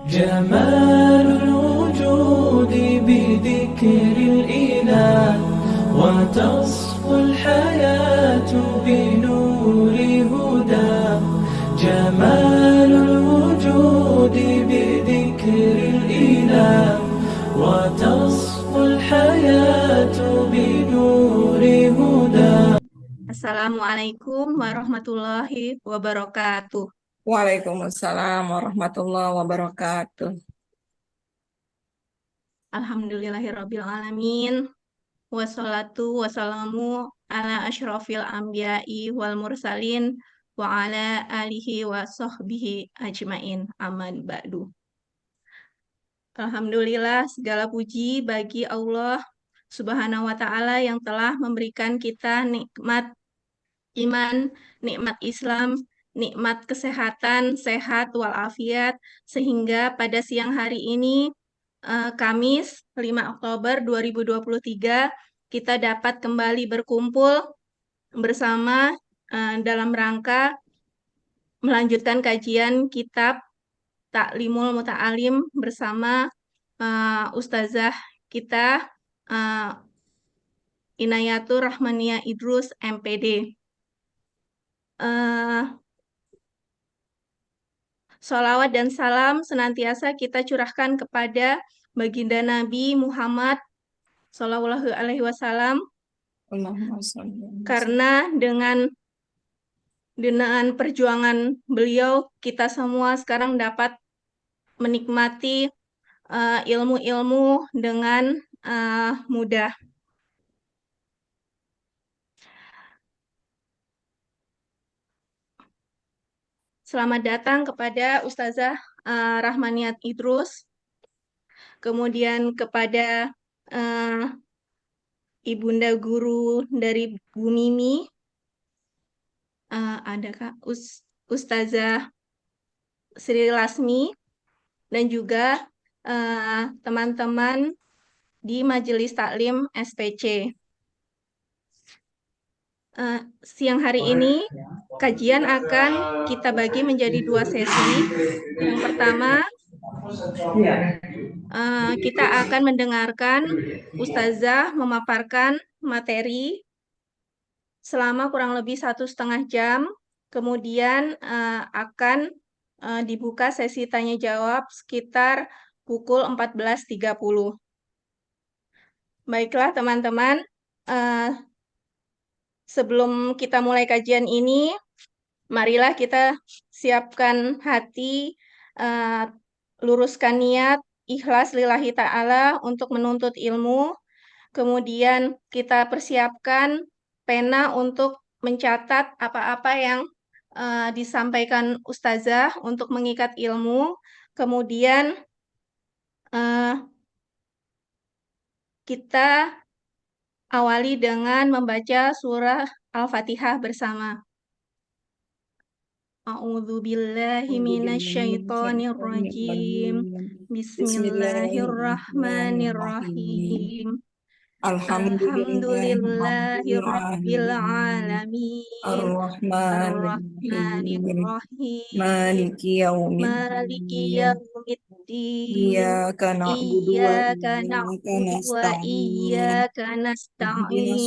جمال الوجود بذكر الإله وتصفو الحياة بنور هدى. جمال الوجود بذكر الإله وتصفو الحياة بنور هدى. Assalamualaikum warahmatullahi wabarakatuh. Waalaikumsalam warahmatullahi wabarakatuh. Alhamdulillahirabbil alamin. Wassalatu wassalamu ala asyrafil anbiya'i wal mursalin wa ala alihi wa sahbihi ajmain. Aman ba'du. Alhamdulillah, segala puji bagi Allah Subhanahu wa taala yang telah memberikan kita nikmat iman, nikmat Islam, nikmat kesehatan, sehat walafiat, sehingga pada siang hari ini, Kamis 5 Oktober 2023, kita dapat kembali berkumpul bersama dalam rangka melanjutkan kajian kitab Ta'limul Muta'alim bersama Ustazah kita Inayatur Rahmania Idrus MPD. Sholawat dan salam senantiasa kita curahkan kepada baginda Nabi Muhammad Shallallahu Alaihi Wasallam, karena dengan perjuangan beliau kita semua sekarang dapat menikmati ilmu-ilmu dengan mudah. Selamat datang kepada Ustazah Rahmaniat Idrus, kemudian kepada Ibunda Guru dari Bu Mimi, ada Kak Ustazah Sri Lasmi, dan juga teman-teman di Majelis Taklim SPC. Siang hari ini kajian akan kita bagi menjadi 2 sesi. Yang pertama, kita akan mendengarkan Ustazah memaparkan materi selama kurang lebih 1,5 jam. Kemudian akan dibuka sesi tanya jawab sekitar pukul 14.30. Baiklah teman-teman, sebelum kita mulai kajian ini, marilah kita siapkan hati, luruskan niat, ikhlas lillahi ta'ala untuk menuntut ilmu. Kemudian kita persiapkan pena untuk mencatat apa-apa yang disampaikan Ustazah untuk mengikat ilmu. Kemudian kita awali dengan membaca surah Al-Fatihah bersama. A'udzu billahi minasyaitonir rajim. Bismillahirrahmanirrahim. Alhamdulillahi rabbil alamin. Ar-Rahmanir-Rahim. Maliki yaumiddin. Iyyaka na'budu wa iyyaka nasta'in.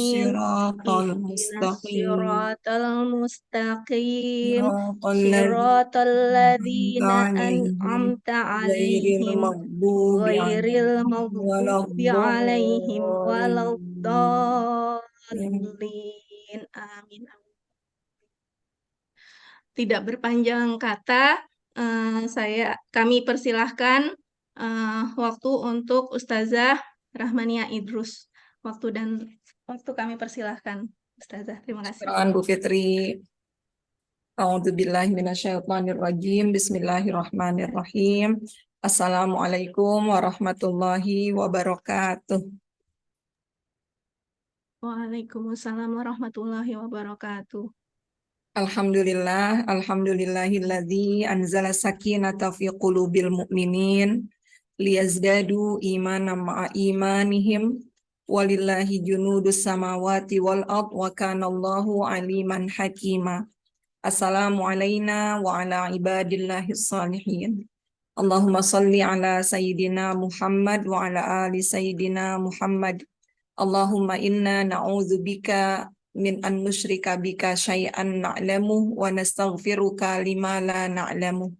Ihdinash-shiratal mustaqim. Shiratal ladzina an'amta 'alaihim ghairil maghdubi 'alaihim waladdallin. Amin. Tidak berpanjang kata, kami persilahkan waktu untuk Ustazah Rahmania Idrus. Waktu kami persilahkan Ustazah. Terima kasih. Bu Fitri. A'udzubillahi minasyaitonirrajim. Bismillahirrahmanirrahim. Assalamualaikum warahmatullahi wabarakatuh. Waalaikumsalam warahmatullahi wabarakatuh. Alhamdulillahilladzi anzala sakinata fi qulubil mu'minin liyazdadu imanan ma'a imanihim walillahi junudus samawati wal ard wa kana Allahu aliman hakima. Assalamu alayna wa ala ibadillahis salihin. Allahumma salli ala Sayyidina Muhammad wa ala ali Sayyidina Muhammad. Allahumma inna na'udzubika min an nusyrika bika syai'an na'lamu wa nastaghfiruka lima la na'lamu.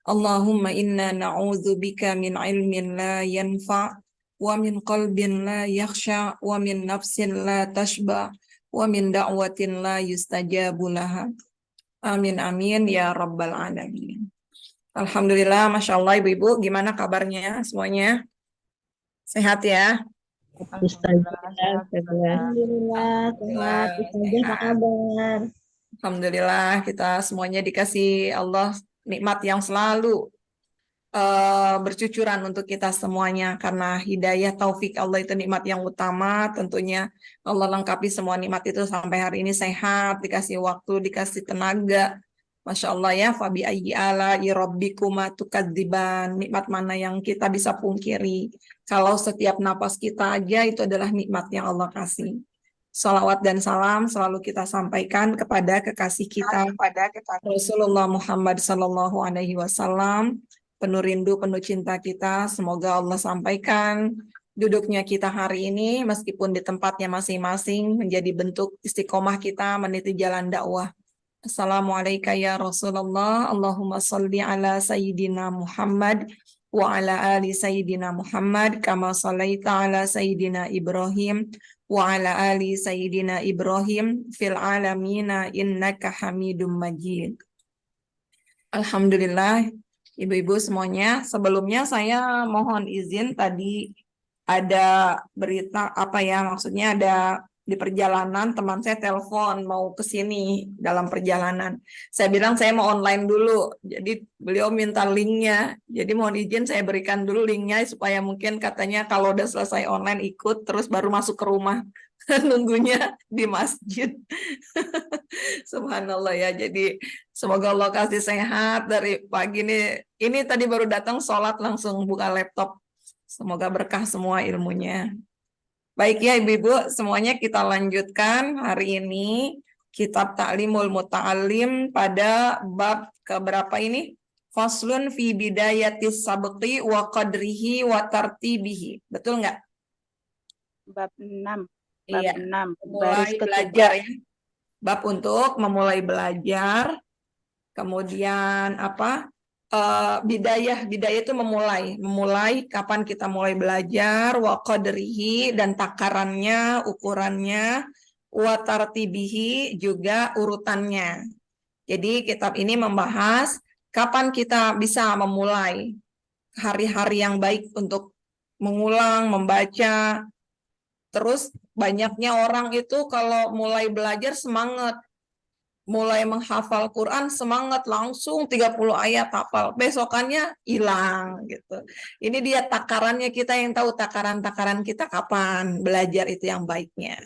Allahumma inna na'udzubika min ilmin la yanfa' wa min qalbin la yakhsha wa min nafsin la tashba wa min da'watin la yustajabu laha. Amin amin ya rabbal alamin. Alhamdulillah, Masya Allah Ibu-Ibu, gimana kabarnya semuanya? Sehat ya? Ustazah, sehat Ustazah. Alhamdulillah sehat. Ustazah apa Sehat. kabar? Alhamdulillah kita semuanya dikasih Allah nikmat yang selalu bercucuran untuk kita semuanya, karena hidayah taufik Allah itu nikmat yang utama. Tentunya Allah lengkapi semua nikmat itu sampai hari ini sehat, dikasih waktu, dikasih tenaga. Masya Allah ya, fabi ayyi ala'i rabbikuma tukadziban. Nikmat mana yang kita bisa pungkiri? Kalau setiap napas kita aja itu adalah nikmat yang Allah kasih. Salawat dan salam selalu kita sampaikan kepada kekasih kita, Rasulullah Muhammad Sallallahu Alaihi Wasallam. Penuh rindu, penuh cinta kita. Semoga Allah sampaikan duduknya kita hari ini, meskipun di tempatnya masing-masing, menjadi bentuk istiqomah kita meniti jalan dakwah. Assalamualaikum ya Rasulullah. Allahumma salli ala Sayyidina Muhammad wa ala ali Sayyidina Muhammad kama sallaita ala Sayyidina Ibrahim wa ala ali Sayyidina Ibrahim fil alamina innaka Hamidum Majid. Alhamdulillah, Ibu-ibu semuanya, sebelumnya saya mohon izin, tadi ada berita maksudnya ada di perjalanan teman saya telepon mau ke sini dalam perjalanan. Saya bilang saya mau online dulu, jadi beliau minta linknya. Jadi mohon izin saya berikan dulu linknya supaya mungkin katanya kalau udah selesai online ikut terus baru masuk ke rumah. Nunggunya di masjid. Subhanallah ya. Jadi semoga Allah kasih sehat dari pagi ini. Ini tadi baru datang sholat langsung buka laptop. Semoga berkah semua ilmunya. Baik ya Ibu-ibu, semuanya kita lanjutkan hari ini Kitab Ta'limul Muta'allim pada bab keberapa ini? Faslun fi bidayatis sabqi wa qadrihi wa tartibihi. Betul nggak? Bab 6. Iya, 6. mulai belajar ya. Bab untuk memulai belajar. Kemudian bidayah itu memulai kapan kita mulai belajar, wa qadrihi dan takarannya, ukurannya, wa tartibihi juga urutannya. Jadi kitab ini membahas kapan kita bisa memulai hari-hari yang baik untuk mengulang, membaca. Terus banyaknya orang itu kalau mulai belajar semangat, mulai menghafal Quran semangat langsung 30 ayat hafal, besokannya hilang gitu. Ini dia takarannya, kita yang tahu takaran-takaran kita kapan belajar itu yang baiknya.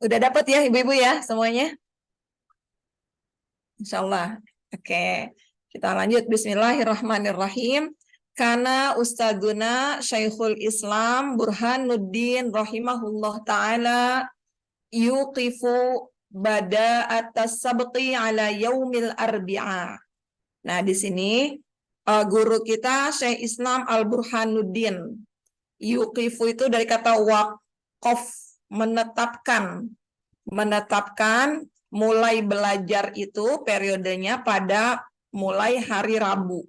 Udah dapat ya Ibu-ibu ya semuanya? Insya Allah. Oke, kita lanjut. Bismillahirrahmanirrahim. Karena Ustadzuna Syekhul Islam Burhanuddin rahimahullah ta'ala yuqifu bada atas sabqi ala yaumil arbi'a. Nah, di sini guru kita Syekh Islam Al-Burhanuddin. Yuqifu itu dari kata waqaf, menetapkan mulai belajar itu periodenya pada mulai hari Rabu.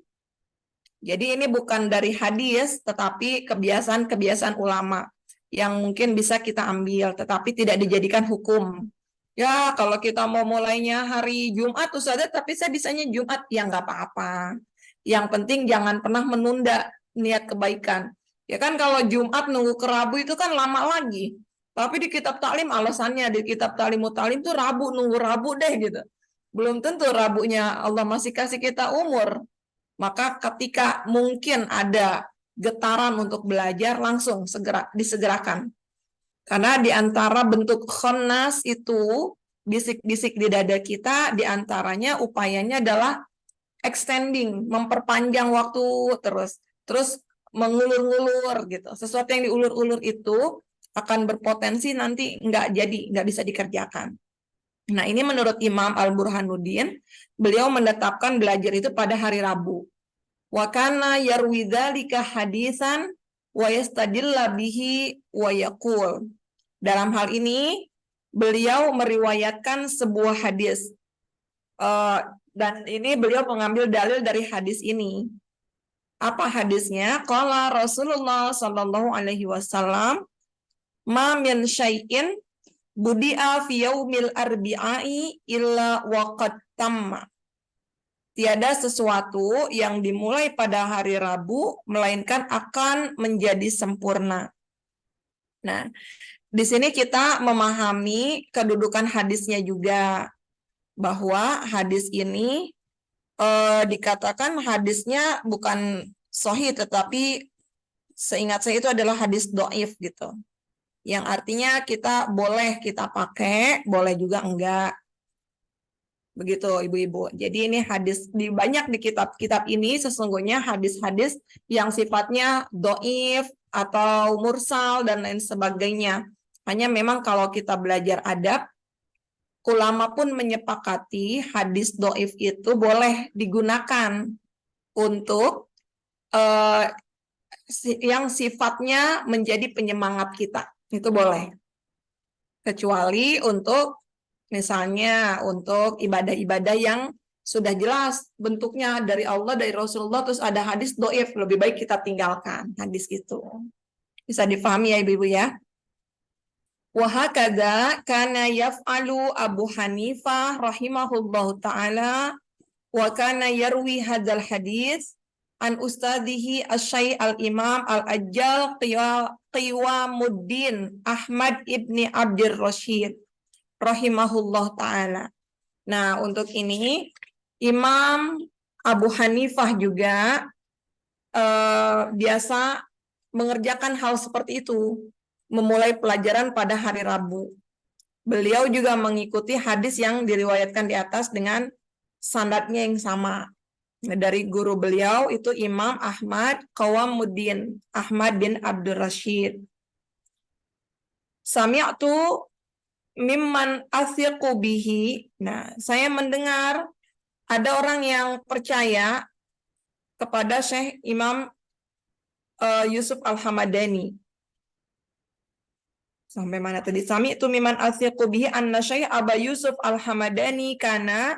Jadi ini bukan dari hadis, tetapi kebiasaan-kebiasaan ulama yang mungkin bisa kita ambil, tetapi tidak dijadikan hukum. Ya, kalau kita mau mulainya hari Jumat, Ustazah, tapi saya bisanya Jumat, ya nggak apa-apa. Yang penting jangan pernah menunda niat kebaikan. Ya kan kalau Jumat nunggu ke Rabu itu kan lama lagi. Tapi di kitab taklim alasannya, di kitab Ta'limut Ta'lim tuh Rabu, nunggu Rabu deh gitu. Belum tentu Rabunya Allah masih kasih kita umur. Maka ketika mungkin ada getaran untuk belajar, langsung disegerakan. Karena di antara bentuk khonnas itu, bisik-bisik di dada kita, di antaranya upayanya adalah extending, memperpanjang waktu terus mengulur-ulur gitu. Sesuatu yang diulur-ulur itu akan berpotensi nanti nggak bisa dikerjakan. Nah, ini menurut Imam Al-Burhanuddin, beliau menetapkan belajar itu pada hari Rabu. Wa kana yarwi dzalika hadisan wa yastadilla bihi wa yaqul. Dalam hal ini beliau meriwayatkan sebuah hadis. Dan ini beliau mengambil dalil dari hadis ini. Apa hadisnya? Qala Rasulullah sallallahu alaihi wasallam, "Ma min syai'in budi'a fi yaumil arbi'i illa waqad tamma." Tiada sesuatu yang dimulai pada hari Rabu melainkan akan menjadi sempurna. Nah, di sini kita memahami kedudukan hadisnya juga, bahwa hadis ini dikatakan hadisnya bukan sahih, tetapi seingat saya itu adalah hadis dhaif gitu. Yang artinya kita boleh kita pakai, boleh juga enggak. Begitu ibu-ibu. Jadi ini hadis banyak di kitab-kitab ini sesungguhnya hadis-hadis yang sifatnya dhaif atau mursal dan lain sebagainya. Hanya memang kalau kita belajar adab, ulama pun menyepakati hadis dhaif itu boleh digunakan untuk yang sifatnya menjadi penyemangat kita. Itu boleh. Kecuali untuk misalnya untuk ibadah-ibadah yang sudah jelas bentuknya dari Allah, dari Rasulullah, terus ada hadis dhaif, lebih baik kita tinggalkan hadis itu. Bisa difahami ya ibu-ibu ya. Wa hakadza kana yaf'alu Abu Hanifah rahimahullahu taala wa kana yarwi hadzal hadis an ustadihi asy-Syaikh al-Imam al-Ajjal Qiwamuddin Ahmad ibni Abdir Rasyid rahimahullah ta'ala. Nah, untuk ini Imam Abu Hanifah juga biasa mengerjakan hal seperti itu, memulai pelajaran pada hari Rabu. Beliau juga mengikuti hadis yang diriwayatkan di atas dengan sanadnya yang sama. Dari guru beliau itu Imam Ahmad Qiwamuddin Ahmad bin Abdur Rasyid. Sami'tu mimman athiqu bihi. Nah, saya mendengar ada orang yang percaya kepada Syekh Imam Yusuf Al-Hamadani. Sampai mana tadi? Sami'tu mimman athiqu bihi anna Syekh Aba Yusuf Al-Hamadani kana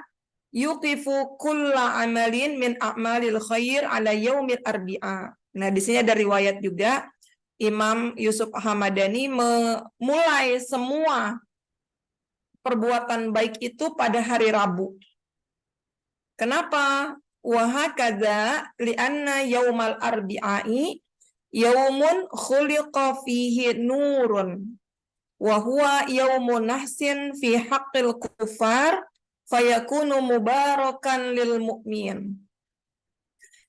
yuqifu kulla amalin min a'malil khair ala yaumil arbi'a. Nah, di sini ada riwayat juga Imam Yusuf Al-Hamadani memulai semua perbuatan baik itu pada hari Rabu. Kenapa? Wa hakadza li'anna yaumal arbi'i yaumun khuliqa fihi nurun wa huwa yaumun nahsin fi haqqil kufar fayakunu mubarakan lil mu'min.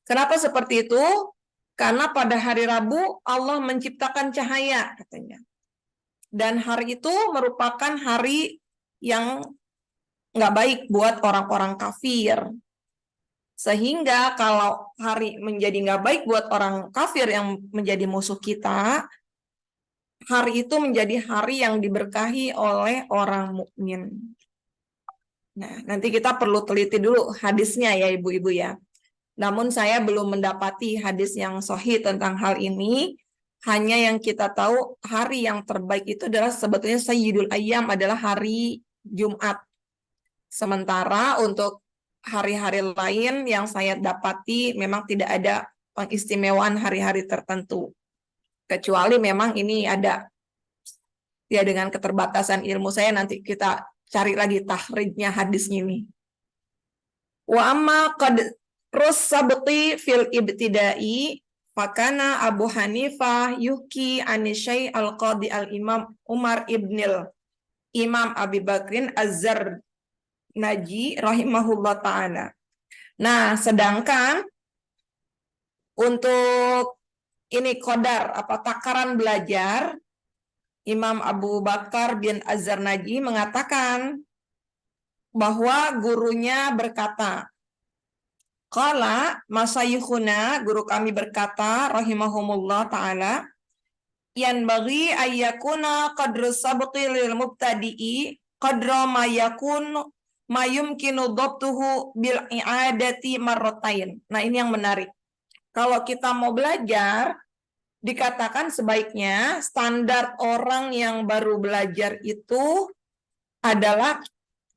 Kenapa seperti itu? Karena pada hari Rabu Allah menciptakan cahaya katanya. Dan hari itu merupakan hari yang nggak baik buat orang-orang kafir. Sehingga kalau hari menjadi nggak baik buat orang kafir yang menjadi musuh kita, hari itu menjadi hari yang diberkahi oleh orang mukmin. Nah, nanti kita perlu teliti dulu hadisnya ya ibu-ibu ya. Namun saya belum mendapati hadis yang sahih tentang hal ini. Hanya yang kita tahu hari yang terbaik itu adalah sebetulnya Sayyidul Ayyam adalah hari Jumat. Sementara untuk hari-hari lain yang saya dapati memang tidak ada pengistimewaan hari-hari tertentu. Kecuali memang ini ada ya dengan keterbatasan ilmu saya nanti kita cari lagi tahrijnya hadis ini. Wa amma qad russabti fil ibtida'i fakana Abu Hanifah yuhki an Syekh al-Qadi al-Imam Umar ibnil Imam Abi Bakrin Az-Zarnaji rahimahullah ta'ala. Nah, sedangkan untuk ini qadar takaran belajar, Imam Abu Bakar bin Az-Zarnaji mengatakan bahwa gurunya berkata, qala masayikhuna, guru kami berkata rahimahumullah ta'ala, yanbaghi ayyakuna qadru sabqi lil mubtadi'i qadra ma yakun ma yumkinu dhabtuhu bil i'adati marratain. Nah, ini yang menarik. Kalau kita mau belajar, dikatakan sebaiknya standar orang yang baru belajar itu adalah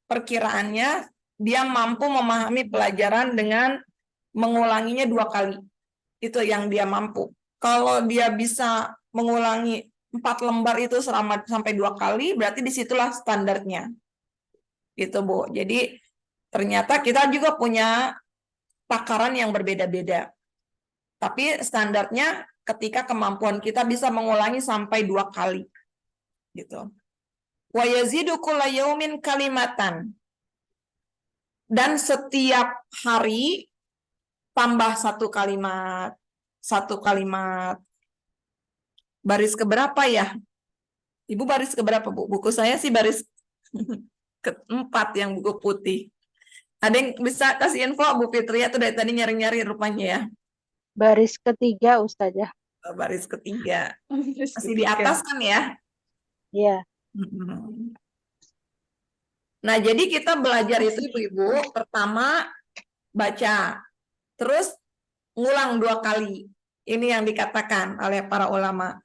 perkiraannya dia mampu memahami pelajaran dengan mengulanginya 2 kali. Itu yang dia mampu. Kalau dia bisa mengulangi 4 lembar itu sampai 2 kali, berarti disitulah standarnya. Gitu, Bu. Jadi ternyata kita juga punya takaran yang berbeda-beda. Tapi standarnya ketika kemampuan kita bisa mengulangi sampai 2 kali. Gitu. Wa yazidu kulla yaumin kalimatan. Dan setiap hari tambah 1 kalimat. 1 kalimat. Baris keberapa ya? Ibu baris keberapa, Bu? Buku saya sih baris keempat yang buku putih. Ada yang bisa kasih info, Bu Fitria tuh dari tadi nyari-nyari rupanya ya. Baris ketiga, Ustazah. Baris ketiga. Masih di atas kan ya? Iya. Nah, jadi kita belajar itu Ibu-ibu, pertama baca, terus ngulang 2 kali. Ini yang dikatakan oleh para ulama.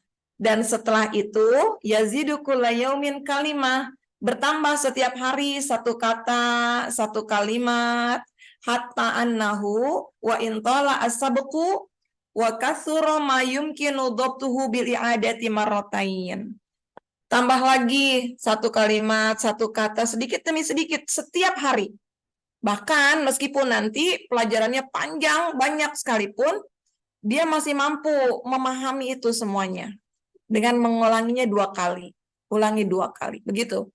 Dan setelah itu, yazidu kulla yaumin kalimah, bertambah setiap hari 1 kata, 1 kalimat, hatta annahu wa intala as-sabqu wa katsura ma yumkinu dhabtuhu bil i'adati marratain. Tambah lagi 1 kalimat, 1 kata, sedikit demi sedikit setiap hari. Bahkan meskipun nanti pelajarannya panjang, banyak sekalipun, dia masih mampu memahami itu semuanya dengan mengulanginya 2 kali. Ulangi 2 kali. Begitu.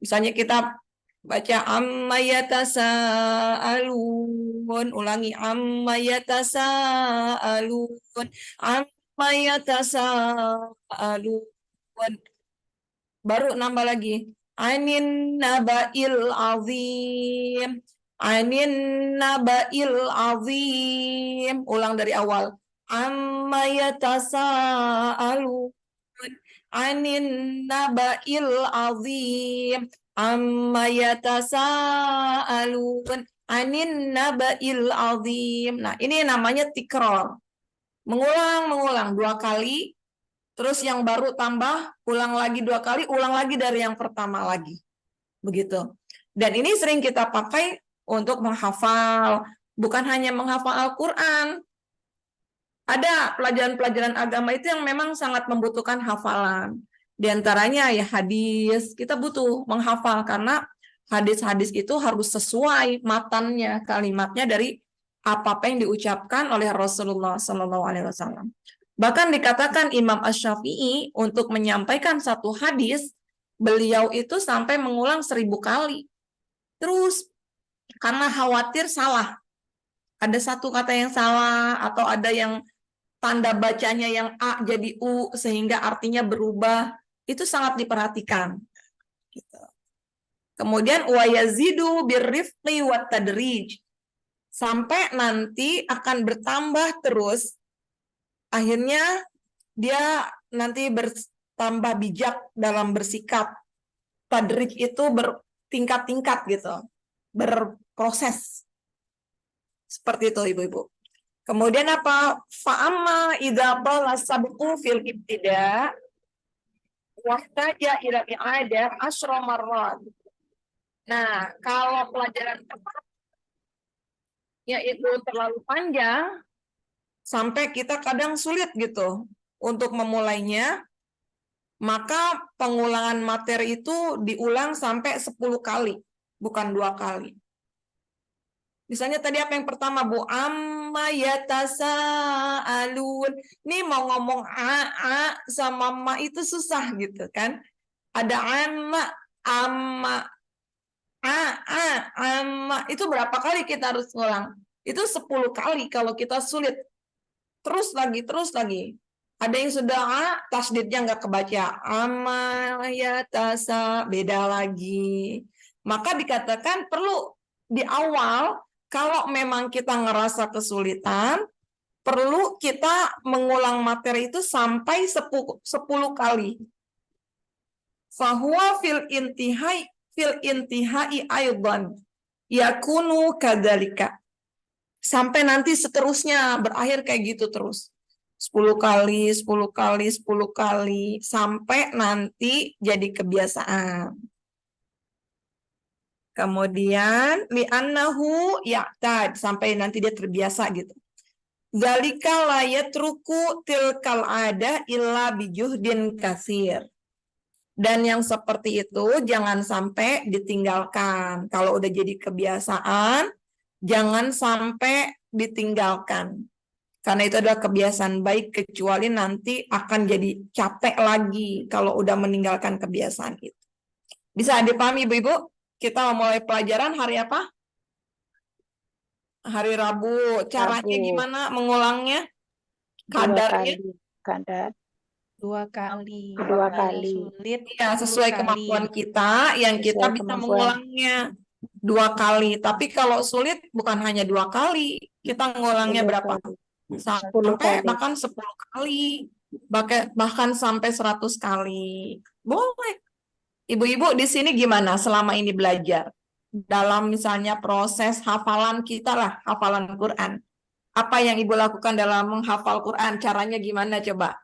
Misalnya kita baca amma yatasaalun, ulangi amma yatasaalun, amma yatasaalun. Baru nambah lagi anin nabail azim, anin nabail azim. Ulang dari awal. Amma yatasaalun anin nabail azim, amma yatasaalun anin nabail azim. Nah, ini namanya tikror. Mengulang 2 kali, terus yang baru tambah, ulang lagi 2 kali, ulang lagi dari yang pertama lagi. Begitu. Dan ini sering kita pakai untuk menghafal, bukan hanya menghafal Al-Quran. Ada pelajaran-pelajaran agama itu yang memang sangat membutuhkan hafalan. Di antaranya ya hadis, kita butuh menghafal karena hadis-hadis itu harus sesuai matannya, kalimatnya dari apa yang diucapkan oleh Rasulullah SAW. Bahkan dikatakan Imam Asy-Syafi'i untuk menyampaikan 1 hadis, beliau itu sampai mengulang 1000 kali. Terus karena khawatir salah, ada 1 kata yang salah atau ada yang tanda bacanya yang A jadi U sehingga artinya berubah, itu sangat diperhatikan. Gitu. Kemudian wa yazidu birrifqi wat tadrij. Sampai nanti akan bertambah terus. Akhirnya dia nanti bertambah bijak dalam bersikap. Tadrij itu bertingkat-tingkat gitu. Berproses. Seperti itu Ibu-ibu. Kemudian apa? Fa'amma idza qala sabqu fil ibtida wahtaja ila i'adah asyra marrat. Nah, kalau pelajaran yaitu terlalu panjang sampai kita kadang sulit gitu untuk memulainya, maka pengulangan materi itu diulang sampai 10 kali, bukan 2 kali. Misalnya tadi apa yang pertama, Bu? Amma yatasaalun. Ini mau ngomong a sama ma itu susah gitu kan. Ada amma, amma. Itu berapa kali kita harus ngulang? Itu 10 kali kalau kita sulit. Terus lagi. Ada yang sudah tasdidnya nggak kebaca. Amma yatasa, beda lagi. Maka dikatakan perlu di awal, kalau memang kita ngerasa kesulitan, perlu kita mengulang materi itu sampai 10 kali. Fahuwa fil intihai aidan yakunu kadzalika. Sampai nanti seterusnya berakhir kayak gitu terus. 10 kali, 10 kali, 10 kali. Sampai nanti jadi kebiasaan. Kemudian li'annahu ya'tad. Sampai nanti dia terbiasa gitu. Zalika la yatruku tilkal adah illa bijuhdin kasir. Dan yang seperti itu jangan sampai ditinggalkan. Kalau udah jadi kebiasaan, jangan sampai ditinggalkan. Karena itu adalah kebiasaan baik, kecuali nanti akan jadi capek lagi kalau udah meninggalkan kebiasaan itu. Bisa dipahami Ibu-Ibu? Kita mulai pelajaran hari apa? Hari Rabu. Caranya Rabu. gimana mengulangnya? 2 Kadarnya? kali. Kadar 2 kali. 2 Kalau kali. sulit Ya, 10 sesuai kali. kemampuan kita, yang kita Sesuai bisa kemampuan. mengulangnya 2 kali. Tapi kalau sulit bukan hanya 2 kali, kita ngulangnya 10 berapa? kali. 10 Sampai kali. bahkan 10 kali. Bahkan sampai 100 kali. Boleh. Ibu-ibu di sini gimana selama ini belajar? Dalam misalnya proses hafalan kita lah, hafalan Quran. Apa yang Ibu lakukan dalam menghafal Quran? Caranya gimana coba?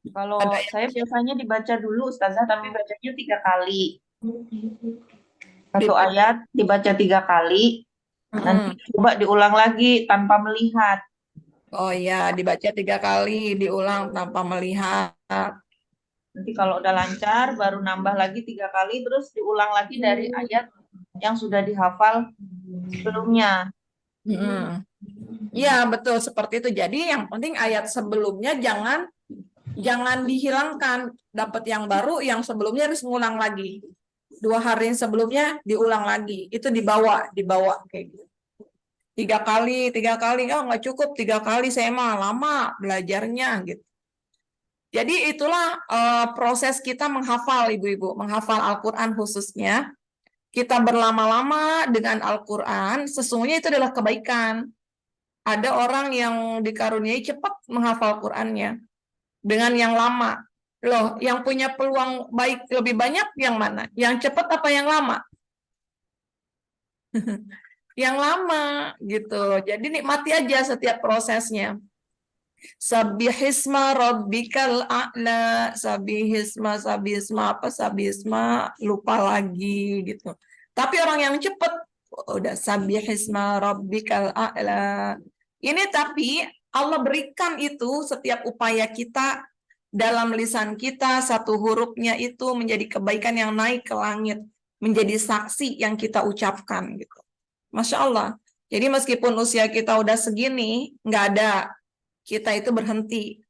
Kalau Ada yang saya biasanya dibaca dulu Ustazah, tapi bacanya 3 kali. Satu dibaca? ayat dibaca 3 kali, nanti coba diulang lagi tanpa melihat. Oh ya, dibaca 3 kali, diulang tanpa melihat. Nanti kalau udah lancar, baru nambah lagi 3 kali, terus diulang lagi dari ayat yang sudah dihafal sebelumnya. Ya, betul seperti itu. Jadi yang penting ayat sebelumnya jangan dihilangkan. Dapat yang baru, yang sebelumnya harus ngulang lagi. 2 hari sebelumnya diulang lagi. Itu dibawa kayak gitu. 3 kali, oh nggak cukup 3 kali, saya mah lama belajarnya gitu. Jadi itulah proses kita menghafal Ibu-Ibu, menghafal Al-Quran khususnya. Kita berlama-lama dengan Al-Quran, sesungguhnya itu adalah kebaikan. Ada orang yang dikaruniai cepat menghafal Qurannya dengan yang lama. Loh, yang punya peluang baik lebih banyak yang mana? Yang cepat apa yang lama? Yang lama gitu. Jadi nikmati aja setiap prosesnya. Sabbihisma rabbikal a'la, sabbihisma lupa lagi gitu. Tapi orang yang cepet udah sabbihisma rabbikal a'la. Ini tapi Allah berikan itu setiap upaya kita dalam lisan kita, satu hurufnya itu menjadi kebaikan yang naik ke langit, menjadi saksi yang kita ucapkan gitu. Masya Allah. Jadi meskipun usia kita udah segini, nggak ada kita itu berhenti,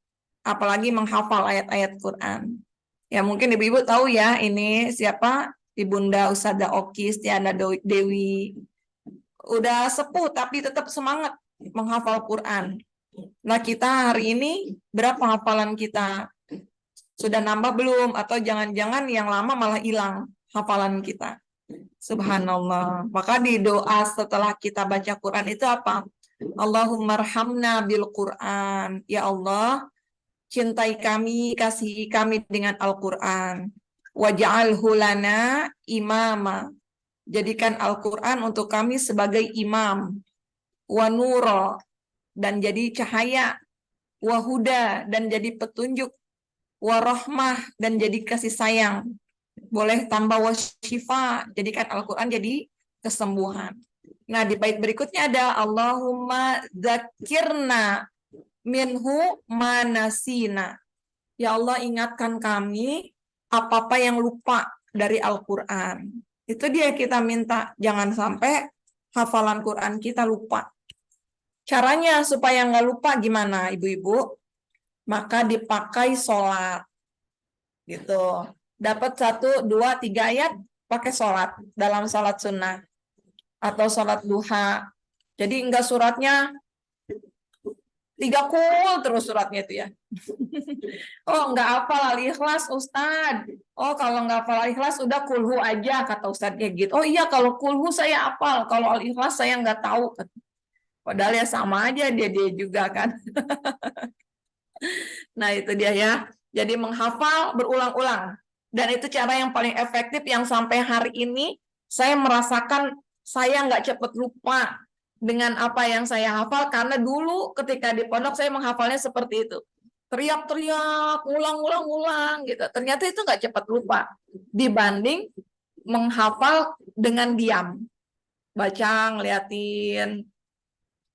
apalagi menghafal ayat-ayat Quran. Ya mungkin ibu-ibu tahu ya, ini siapa? Ibunda Ustazah Oki Stiana Dewi. Udah sepuh tapi tetap semangat menghafal Quran. Nah kita hari ini berapa hafalan kita? Sudah nambah belum? Atau jangan-jangan yang lama malah hilang hafalan kita? Subhanallah. Maka di doa setelah kita baca Quran itu apa? Allahumma arhamna bil Quran. Ya Allah, cintai kami, kasihi kami dengan Al-Quran. Waj'alhu lana imama. Jadikan Al-Quran untuk kami sebagai imam. Wa nura, dan jadi cahaya. Wa huda, dan jadi petunjuk. Wa rahmah, dan jadi kasih sayang. Boleh tambah wa syifa, jadikan Al-Quran jadi kesembuhan. Nah, di bait berikutnya ada Allahumma dzakirna minhu manasina. Ya Allah, ingatkan kami apa-apa yang lupa dari Al-Quran. Itu dia kita minta, jangan sampai hafalan Quran kita lupa. Caranya supaya nggak lupa gimana, Ibu-ibu? Maka dipakai sholat. Gitu. Dapat 1, 2, 3 ayat, pakai sholat dalam sholat sunnah. Atau sholat duha. Jadi enggak suratnya 3 kul terus suratnya itu ya. Oh enggak hafal Al-Ikhlas Ustadz. Oh kalau enggak hafal Al-Ikhlas udah kulhu aja kata Ustadznya gitu. Oh iya kalau kulhu saya hafal, kalau Al-Ikhlas saya enggak tahu. Padahal ya sama aja dia juga kan. Nah itu dia ya. Jadi menghafal berulang-ulang. Dan itu cara yang paling efektif yang sampai hari ini saya merasakan saya nggak cepat lupa dengan apa yang saya hafal, karena dulu ketika di pondok saya menghafalnya seperti itu. Teriak-teriak, ulang gitu. Ternyata itu nggak cepat lupa dibanding menghafal dengan diam. Baca, ngeliatin.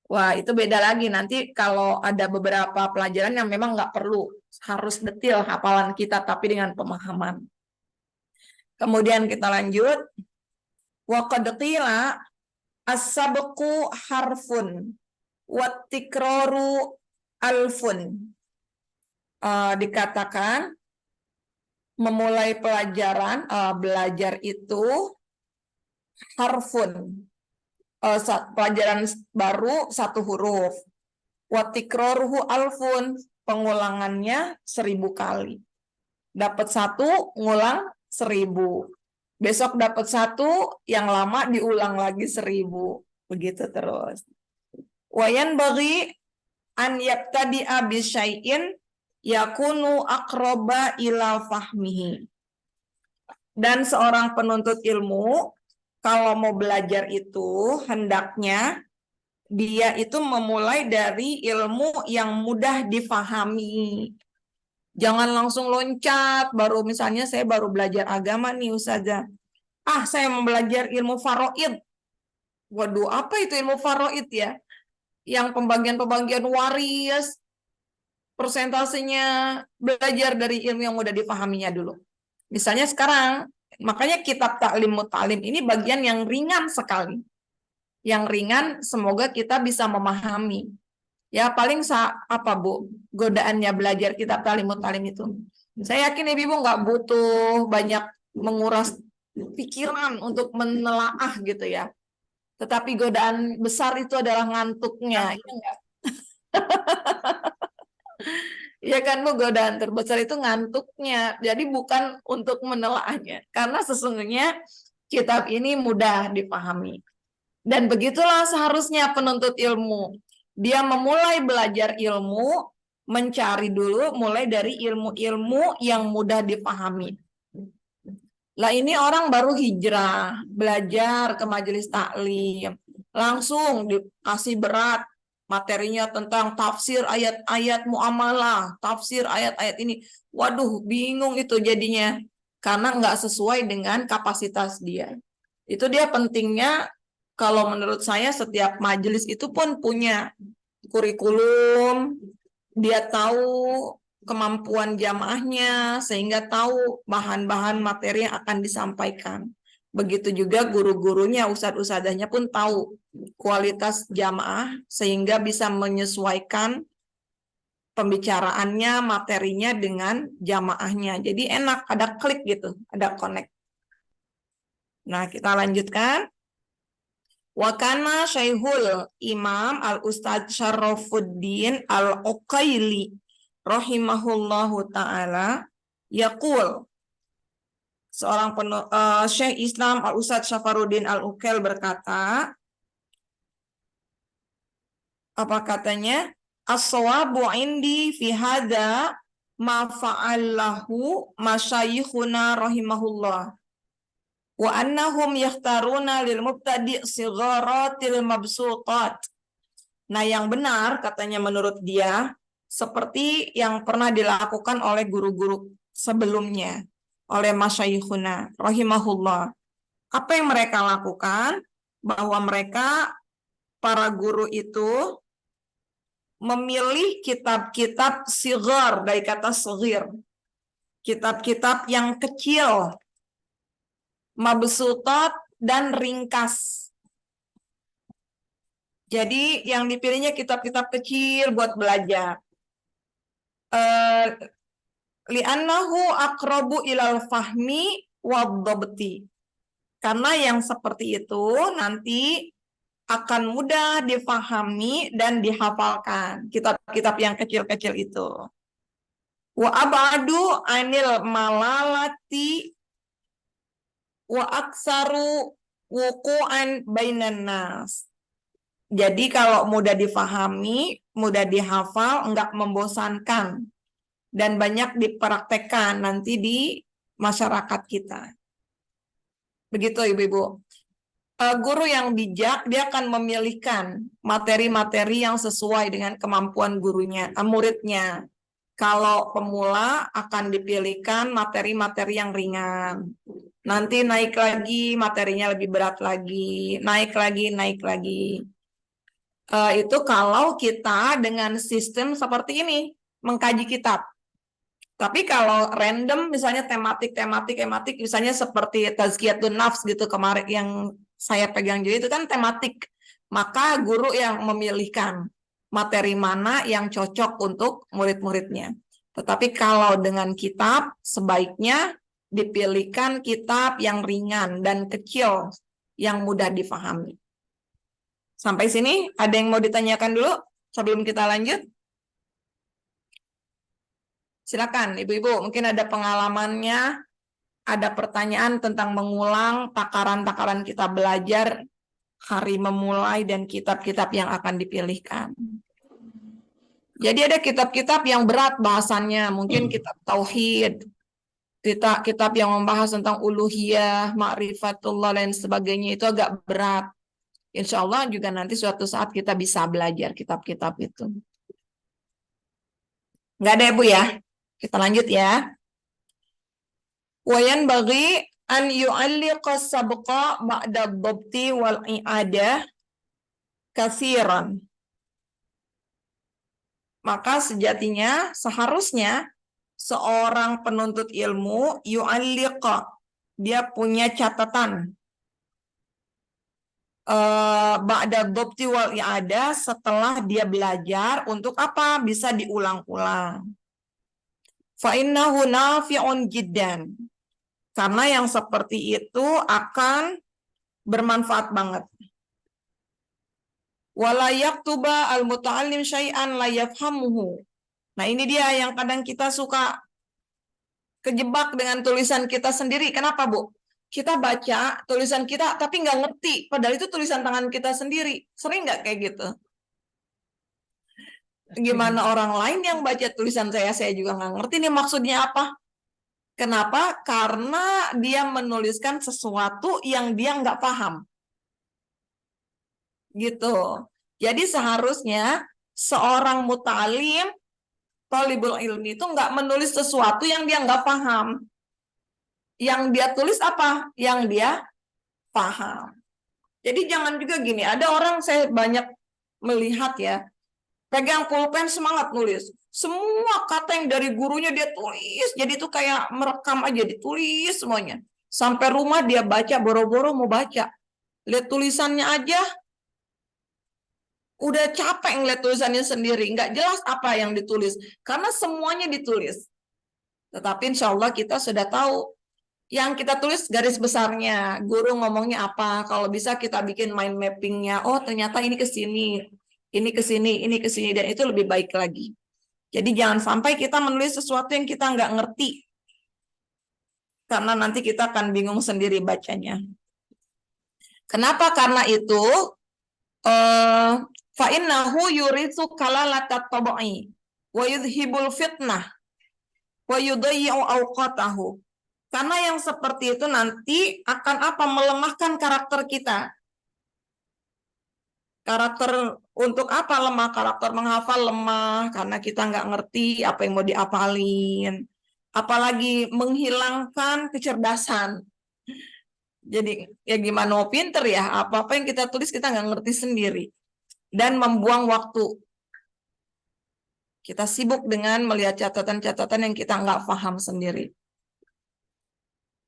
Wah, itu beda lagi. Nanti kalau ada beberapa pelajaran yang memang nggak perlu harus detail hafalan kita, tapi dengan pemahaman. Kemudian kita lanjut. Wa qad qila as-sabqu harfun wat-tikraru alfun. Dikatakan memulai pelajaran, belajar itu harfun, pelajaran baru satu huruf. Wat-tikraruhu alfun, pengulangannya 1000 kali. Dapat satu, ngulang 1000. Besok dapat satu, yang lama diulang lagi 1000. Begitu terus. Wayan bagi an yabtadi'a bisyai'in yakunu aqraba ila fahmihi. Dan seorang penuntut ilmu, kalau mau belajar itu, hendaknya dia itu memulai dari ilmu yang mudah difahami. Jangan langsung loncat, baru misalnya saya baru belajar agama nih Ustazah. Saya mau belajar ilmu faraid. Waduh, apa itu ilmu faraid ya? Yang pembagian-pembagian waris, persentasenya, belajar dari ilmu yang mudah dipahaminya dulu. Misalnya sekarang, makanya kitab Ta'lim Muta'alim ini bagian yang ringan sekali. Yang ringan, semoga kita bisa memahami. Ya paling apa Bu, godaannya belajar kitab Ta'lim Muta'alim itu. Saya yakin ibu nggak butuh banyak menguras pikiran untuk menelaah gitu ya. Tetapi godaan besar itu adalah ngantuknya. Iya enggak? Ya kan Bu, godaan terbesar itu ngantuknya. Jadi bukan untuk menelaahnya. Karena sesungguhnya kitab ini mudah dipahami. Dan begitulah seharusnya penuntut ilmu. Dia memulai belajar ilmu, mencari dulu mulai dari ilmu-ilmu yang mudah dipahami. Lah ini orang baru hijrah, belajar ke majelis taklim, langsung dikasih berat materinya tentang tafsir ayat-ayat muamalah, tafsir ayat-ayat ini. Waduh, bingung itu jadinya, karena nggak sesuai dengan kapasitas dia. Itu dia pentingnya, kalau menurut saya setiap majelis itu pun punya kurikulum, dia tahu kemampuan jamaahnya, sehingga tahu bahan-bahan materi yang akan disampaikan. Begitu juga guru-gurunya, ustadz-ustadzahnya pun tahu kualitas jamaah, sehingga bisa menyesuaikan pembicaraannya, materinya dengan jamaahnya. Jadi enak, ada klik gitu, ada connect. Nah, kita lanjutkan. Wa kana Syaihul Imam Al-Ustadz Syarrafuddin Al-Uqaili rahimahullahu ta'ala yaqul, seorang Syekh Islam Al-Ustadz Syafaruddin Al-Uqail berkata, apa katanya? As-sawabu indi fi hadza ma fa'allahu masyayikhuna rahimahullah wa annahum yakhtaruna lil mubtadi' sigharatil mabsutat. Nah, yang benar katanya menurut dia seperti yang pernah dilakukan oleh guru-guru sebelumnya, oleh masyayikhuna rahimahullah. Apa yang mereka lakukan? Bahwa mereka, para guru itu, memilih kitab-kitab sighar, dari kata saghir, kitab-kitab yang kecil, mabsutat dan ringkas. Jadi yang dipilihnya kitab-kitab kecil buat belajar. Li'annahu aqrabu ilal fahmi wadhabti. Karena yang seperti itu nanti akan mudah difahami dan dihafalkan, kitab-kitab yang kecil-kecil itu. Wa abadu anil malalati wa aksaru wuqu'an bainan nas. Jadi kalau mudah difahami, mudah dihafal, enggak membosankan, dan banyak dipraktekkan nanti di masyarakat kita. Begitu Ibu-Ibu. Guru yang bijak, dia akan memilihkan materi-materi yang sesuai dengan kemampuan gurunya, muridnya. Kalau pemula akan dipilihkan materi-materi yang ringan. Nanti naik lagi, materinya lebih berat lagi. Naik lagi, naik lagi. Itu kalau kita dengan sistem seperti ini, mengkaji kitab. Tapi kalau random, misalnya tematik, misalnya seperti Tazkiyatun Nafs gitu kemarin yang saya pegang juga itu kan tematik. Maka guru yang memilihkan materi mana yang cocok untuk murid-muridnya. Tetapi kalau dengan kitab, sebaiknya dipilihkan kitab yang ringan dan kecil, yang mudah difahami. Sampai sini, ada yang mau ditanyakan dulu sebelum kita lanjut? Silakan, Ibu-Ibu. Mungkin ada pengalamannya, ada pertanyaan tentang mengulang takaran-takaran kita belajar, hari memulai, dan kitab-kitab yang akan dipilihkan. Jadi ada kitab-kitab yang berat bahasannya, mungkin kitab Tauhid, kitab yang membahas tentang uluhiyah, ma'rifatullah, dan sebagainya, itu agak berat. Insya Allah juga nanti suatu saat kita bisa belajar kitab-kitab itu. Nggak ada ya, Bu ya? Kita lanjut ya. Wayan bagi an yu'alliqa sabqa ba'da dhabti wal i'adah katsiran. Maka sejatinya seharusnya seorang penuntut ilmu yu'alliqa, dia punya catatan ba'da dhabti wal i'adah, setelah dia belajar untuk apa? Bisa diulang-ulang. Fa innahu nafi'un jiddan. Karena yang seperti itu akan bermanfaat banget. Wala yaktuba al-muta'allim syai'an la yafhamuhu. Nah, ini dia yang kadang kita suka kejebak dengan tulisan kita sendiri. Kenapa, Bu? Kita baca tulisan kita tapi nggak ngerti, padahal itu tulisan tangan kita sendiri. Sering nggak kayak gitu? Gimana orang lain yang baca tulisan saya juga nggak ngerti nih maksudnya apa. Kenapa? Karena dia menuliskan sesuatu yang dia nggak paham. Gitu. Jadi seharusnya seorang muta'alim, talibul ilmi itu nggak menulis sesuatu yang dia nggak paham. Yang dia tulis apa? Yang dia paham. Jadi jangan juga gini, ada orang saya banyak melihat ya, pegang pulpen semangat nulis. Semua kata yang dari gurunya dia tulis. Jadi itu kayak merekam aja, ditulis semuanya. Sampai rumah dia baca, boro-boro mau baca. Lihat tulisannya aja, udah capek ngeliat tulisannya sendiri. Nggak jelas apa yang ditulis. Karena semuanya ditulis. Tetapi insya Allah kita sudah tahu. Yang kita tulis garis besarnya. Guru ngomongnya apa. Kalau bisa kita bikin mind mappingnya. Oh ternyata ini ke sini. Ini ke sini, ini ke sini, dan itu lebih baik lagi. Jadi jangan sampai kita menulis sesuatu yang kita nggak ngerti. Karena nanti kita akan bingung sendiri bacanya. Kenapa? Karena itu, fa'innahu yurithu kalalatat tabu'i, wa yudhibul fitnah, wa yudayyi'u awqatahu. Karena yang seperti itu nanti akan apa? Melemahkan karakter kita. Karakter untuk apa lemah? Karakter menghafal lemah karena kita nggak ngerti apa yang mau diapalin. Apalagi menghilangkan kecerdasan. Jadi ya gimana mau pinter ya? Apa-apa yang kita tulis kita nggak ngerti sendiri. Dan membuang waktu. Kita sibuk dengan melihat catatan-catatan yang kita nggak paham sendiri.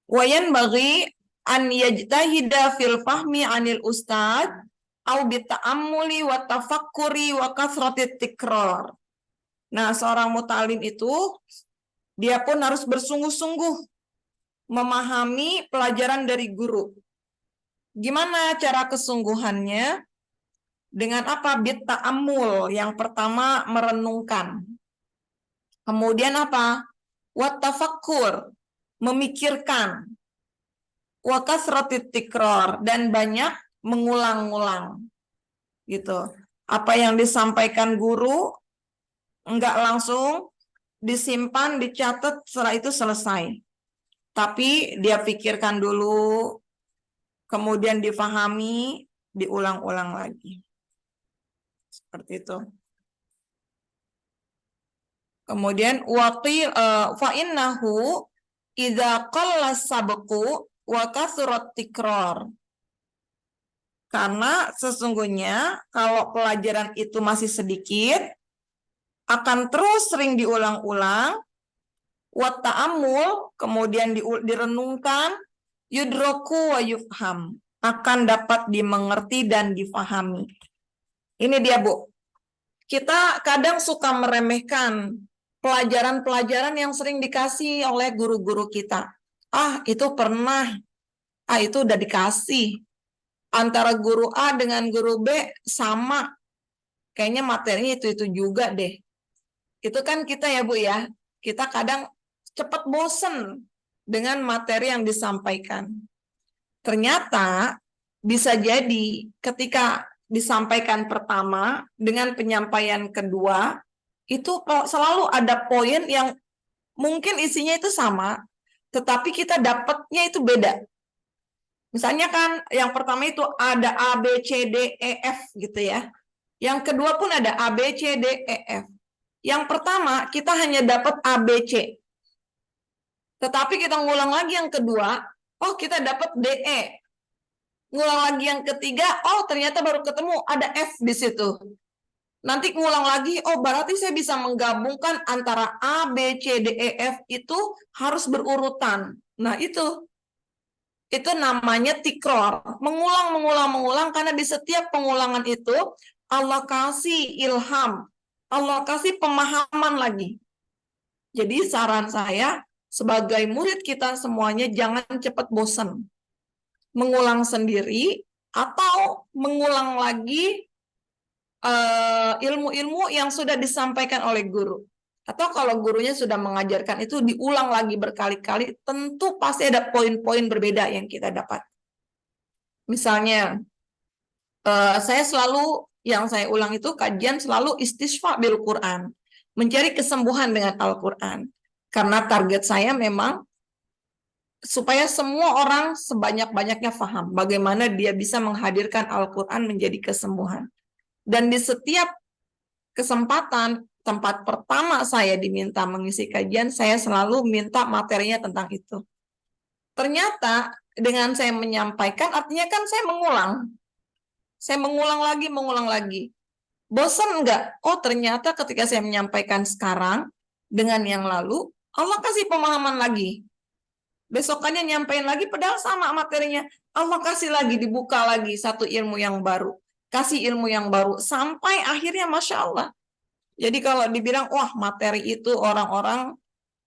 Wayan bagi an yajtahida fil fahmi anil ustad au bita'ammuli wa tafakkuri wa kasratit tikrar. Nah, seorang muta'alim itu dia pun harus bersungguh-sungguh memahami pelajaran dari guru. Gimana cara kesungguhannya? Dengan apa? Bita'ammul. Yang pertama merenungkan. Kemudian apa? Wa tafakkur, memikirkan. Wa kasratit tikrar, dan banyak mengulang-ulang gitu. Apa yang disampaikan guru enggak langsung disimpan, dicatat, setelah itu selesai. Tapi dia pikirkan dulu, kemudian difahami, diulang-ulang lagi. Seperti itu. Kemudian fa innahu idza qalla sabqu wa kathurat tikrar. Karena sesungguhnya kalau pelajaran itu masih sedikit, akan terus sering diulang-ulang, wa ta'ammul, kemudian direnungkan, yudroku wa yufham, akan dapat dimengerti dan difahami. Ini dia, Bu. Kita kadang suka meremehkan pelajaran-pelajaran yang sering dikasih oleh guru-guru kita. Ah, itu pernah. Ah, itu udah dikasih. Antara guru A dengan guru B sama. Kayaknya materinya itu-itu juga deh. Itu kan kita ya, Bu ya. Kita kadang cepat bosen dengan materi yang disampaikan. Ternyata bisa jadi ketika disampaikan pertama dengan penyampaian kedua, itu selalu ada poin yang mungkin isinya itu sama, tetapi kita dapatnya itu beda. Misalnya kan yang pertama itu ada A, B, C, D, E, F gitu ya. Yang kedua pun ada A, B, C, D, E, F. Yang pertama kita hanya dapat A, B, C. Tetapi kita ngulang lagi yang kedua, oh kita dapat D, E. Ngulang lagi yang ketiga, oh ternyata baru ketemu ada F di situ. Nanti ngulang lagi, oh berarti saya bisa menggabungkan antara A, B, C, D, E, F itu harus berurutan. Nah itu namanya tikror. Mengulang, karena di setiap pengulangan itu Allah kasih ilham, Allah kasih pemahaman lagi. Jadi saran saya, sebagai murid kita semuanya jangan cepat bosan. Mengulang sendiri atau mengulang lagi ilmu-ilmu yang sudah disampaikan oleh guru. Atau kalau gurunya sudah mengajarkan itu diulang lagi berkali-kali, tentu pasti ada poin-poin berbeda yang kita dapat. Misalnya, saya ulang itu kajian selalu istisqa bil Quran, mencari kesembuhan dengan Al-Quran. Karena target saya memang supaya semua orang sebanyak-banyaknya paham bagaimana dia bisa menghadirkan Al-Quran menjadi kesembuhan. Dan di setiap kesempatan, tempat pertama saya diminta mengisi kajian, saya selalu minta materinya tentang itu. Ternyata dengan saya menyampaikan, artinya kan saya mengulang. Saya mengulang lagi. Bosan enggak? Oh ternyata ketika saya menyampaikan sekarang, dengan yang lalu, Allah kasih pemahaman lagi. Besokannya nyampein lagi, padahal sama materinya. Allah kasih lagi, dibuka lagi satu ilmu yang baru. Kasih ilmu yang baru. Sampai akhirnya Masya Allah. Jadi kalau dibilang, wah materi itu orang-orang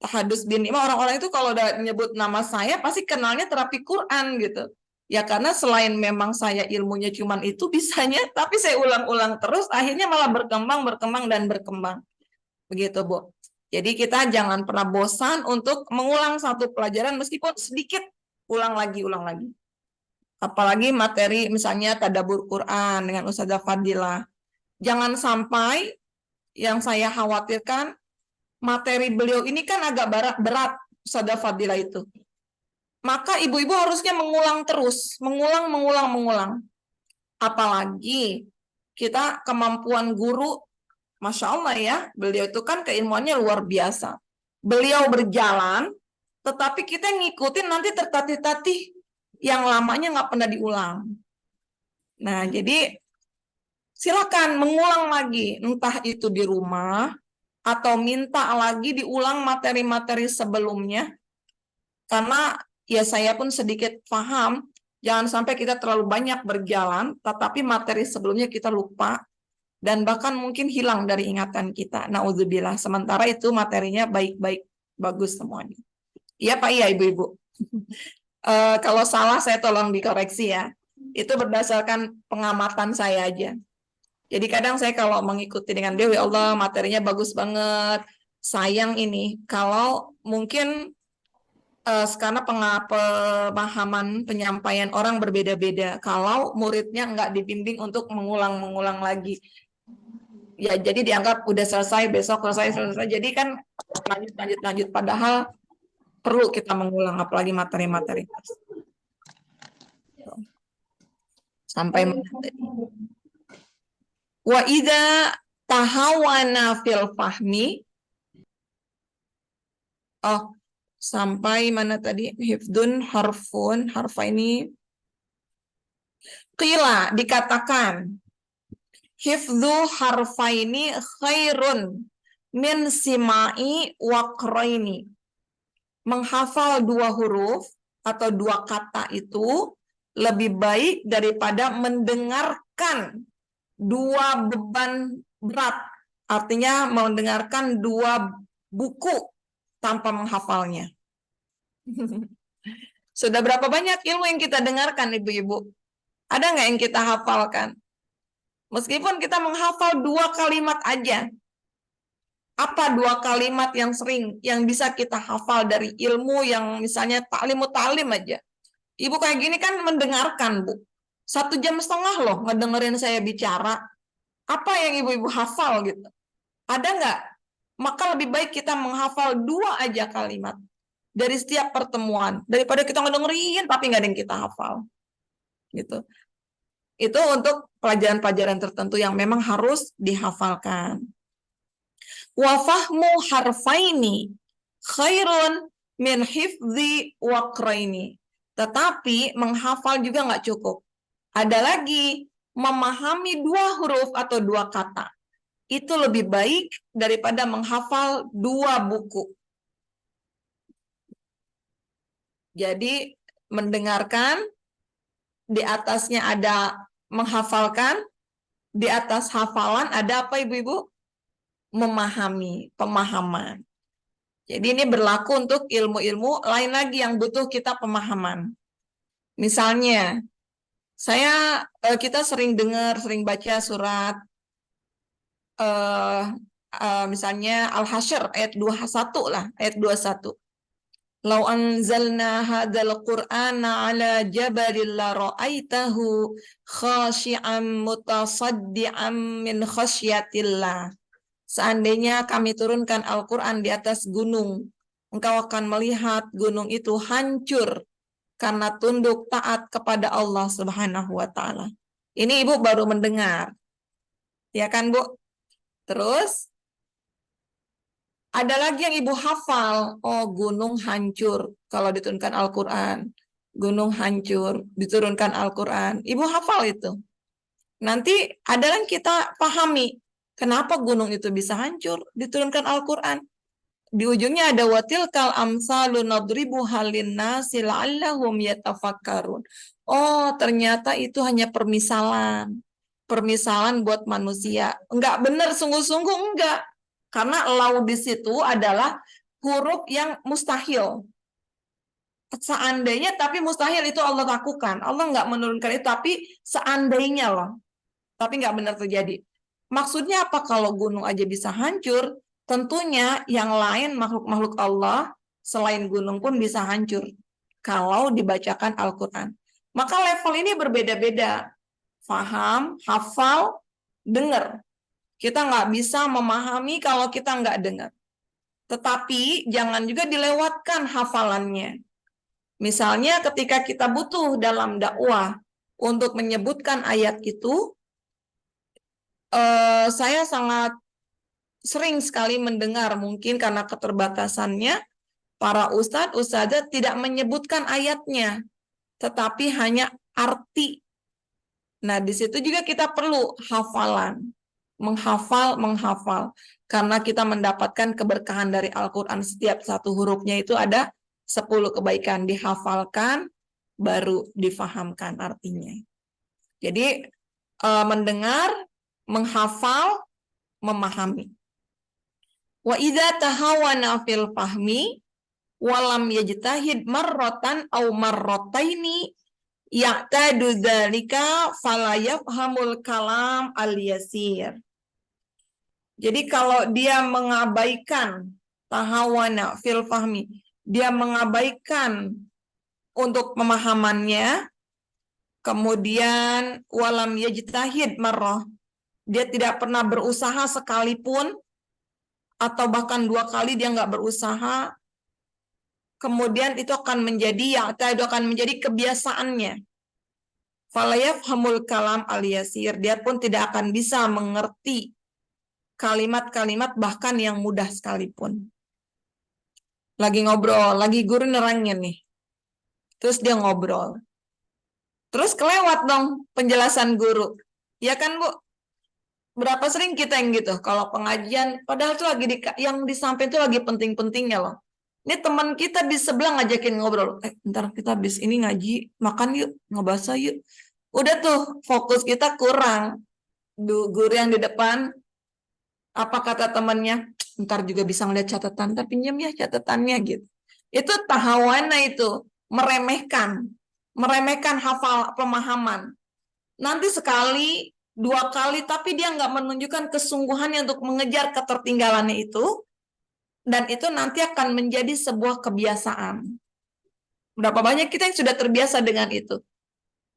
tahadus bin Imam, orang-orang itu kalau udah nyebut nama saya, pasti kenalnya terapi Quran gitu. Ya karena selain memang saya ilmunya cuman itu bisanya, tapi saya ulang-ulang terus, akhirnya malah berkembang. Begitu, Bu. Jadi kita jangan pernah bosan untuk mengulang satu pelajaran meskipun sedikit, ulang lagi. Apalagi materi misalnya tadabbur Quran dengan Ustazah Fadilah. Jangan sampai yang saya khawatirkan materi beliau ini kan agak berat Ustazah Fadilah itu. Maka ibu-ibu harusnya mengulang terus, mengulang. Apalagi kita kemampuan guru, Masya Allah ya, beliau itu kan keilmuannya luar biasa. Beliau berjalan, tetapi kita ngikutin nanti tertatih-tatih, yang lamanya nggak pernah diulang. Nah, jadi silakan mengulang lagi, entah itu di rumah, atau minta lagi diulang materi-materi sebelumnya. Karena ya saya pun sedikit paham, jangan sampai kita terlalu banyak berjalan, tetapi materi sebelumnya kita lupa, dan bahkan mungkin hilang dari ingatan kita. Na'udzubillah. Sementara itu materinya baik-baik, bagus semuanya. Iya Pak, iya Ibu-Ibu. Kalau salah saya tolong dikoreksi ya. Itu berdasarkan pengamatan saya aja. Jadi kadang saya kalau mengikuti dengan Dewi Allah, materinya bagus banget. Sayang ini, kalau mungkin karena pemahaman penyampaian orang berbeda-beda. Kalau muridnya nggak dibimbing untuk mengulang lagi. Ya jadi dianggap udah selesai, besok selesai. Jadi kan lanjut. Padahal perlu kita mengulang, apalagi materi-materi. Sampai mana tadi? Wa idza tahawana fil fahmi. Oh, sampai mana tadi? Hifdun harfun, harfa ini. Qila, dikatakan. Hifdhu harfaini khairun min simai waqraini. Menghafal dua huruf atau dua kata itu lebih baik daripada mendengarkan dua beban berat. Artinya mendengarkan dua buku tanpa menghafalnya. Sudah berapa banyak ilmu yang kita dengarkan, ibu-ibu? Ada nggak yang kita hafalkan? Meskipun kita menghafal dua kalimat aja. Apa dua kalimat yang sering, yang bisa kita hafal dari ilmu yang misalnya ta'lim aja. Ibu kayak gini kan mendengarkan, Bu. 1,5 jam loh ngedengerin saya bicara. Apa yang ibu-ibu hafal gitu? Ada nggak? Maka lebih baik kita menghafal dua aja kalimat dari setiap pertemuan. Daripada kita ngedengerin tapi nggak ada yang kita hafal. Gitu. Itu untuk pelajaran-pelajaran tertentu yang memang harus dihafalkan. Wa fahmu harfaini khairun min hifdzi waqraini. Tetapi menghafal juga nggak cukup. Ada lagi, memahami dua huruf atau dua kata. Itu lebih baik daripada menghafal dua buku. Jadi mendengarkan, di atasnya ada menghafalkan, di atas hafalan ada apa ibu-ibu? Memahami, pemahaman. Jadi ini berlaku untuk ilmu-ilmu lain lagi yang butuh kita pemahaman. Misalnya, kita sering dengar, sering baca surat, misalnya Al-Hasyr ayat 21 lah, ayat 21. Lau anzalna hadzal qur'ana ala jabalin la ra'aitahu khashi'an mutasaddian min khasyatillah. Seandainya kami turunkan Al-Quran di atas gunung, engkau akan melihat gunung itu hancur karena tunduk taat kepada Allah Subhanahu wa Ta'ala. Ini ibu baru mendengar, ya kan Bu? Terus ada lagi yang ibu hafal. Oh, gunung hancur kalau diturunkan Al-Quran. Gunung hancur diturunkan Al-Quran. Ibu hafal itu. Nanti ada yang kita pahami. Kenapa gunung itu bisa hancur? Diturunkan Al-Quran. Di ujungnya ada watilkal amsalu nadribuha linnasi la'allahum yatafakkarun. Oh, ternyata itu hanya permisalan. Permisalan buat manusia. Enggak benar, sungguh-sungguh enggak. Karena lau di situ adalah huruf yang mustahil. Seandainya, tapi mustahil itu Allah lakukan. Allah enggak menurunkan itu, tapi seandainya loh. Tapi enggak benar terjadi. Maksudnya apa kalau gunung aja bisa hancur? Tentunya yang lain makhluk-makhluk Allah selain gunung pun bisa hancur kalau dibacakan Al-Quran. Maka level ini berbeda-beda. Faham, hafal, dengar. Kita nggak bisa memahami kalau kita nggak dengar. Tetapi jangan juga dilewatkan hafalannya. Misalnya ketika kita butuh dalam dakwah untuk menyebutkan ayat itu, saya sangat sering sekali mendengar, mungkin karena keterbatasannya, para ustadz tidak menyebutkan ayatnya, tetapi hanya arti. Nah, di situ juga kita perlu hafalan, menghafal, karena kita mendapatkan keberkahan dari Al-Quran. Setiap satu hurufnya itu ada 10 kebaikan, dihafalkan, baru difahamkan artinya. Jadi, mendengar, menghafal, memahami. Wa idza tahawana fil fahmi walam yajtahid marratan aw marrataini ya'tadu dzalika fala yafhamul kalam al-yasir. Jadi kalau dia mengabaikan tahawana fil fahmi, dia mengabaikan untuk pemahamannya, kemudian walam yajtahid marrah, dia tidak pernah berusaha sekalipun, atau bahkan 2 kali dia nggak berusaha, kemudian itu akan menjadi kebiasaannya. falayafhamul kalam al-yasir, dia pun tidak akan bisa mengerti kalimat-kalimat bahkan yang mudah sekalipun. Lagi ngobrol, lagi guru nerangin nih. Terus dia ngobrol. Terus kelewat dong penjelasan guru. Ya kan, Bu? Berapa sering kita yang gitu, kalau pengajian, padahal tuh lagi yang disampaikan tuh lagi penting-pentingnya loh. Ini teman kita di sebelah ngajakin ngobrol. Ntar kita habis ini ngaji, makan yuk, ngebahasa yuk. Udah tuh, fokus kita kurang. Guru yang di depan, apa kata temannya? Ntar juga bisa ngeliat catatan, ntar pinjam ya catatannya gitu. Itu tahawana itu, meremehkan hafal pemahaman. Nanti sekali, 2 kali, tapi dia nggak menunjukkan kesungguhannya untuk mengejar ketertinggalannya itu, dan itu nanti akan menjadi sebuah kebiasaan. Berapa banyak kita yang sudah terbiasa dengan itu?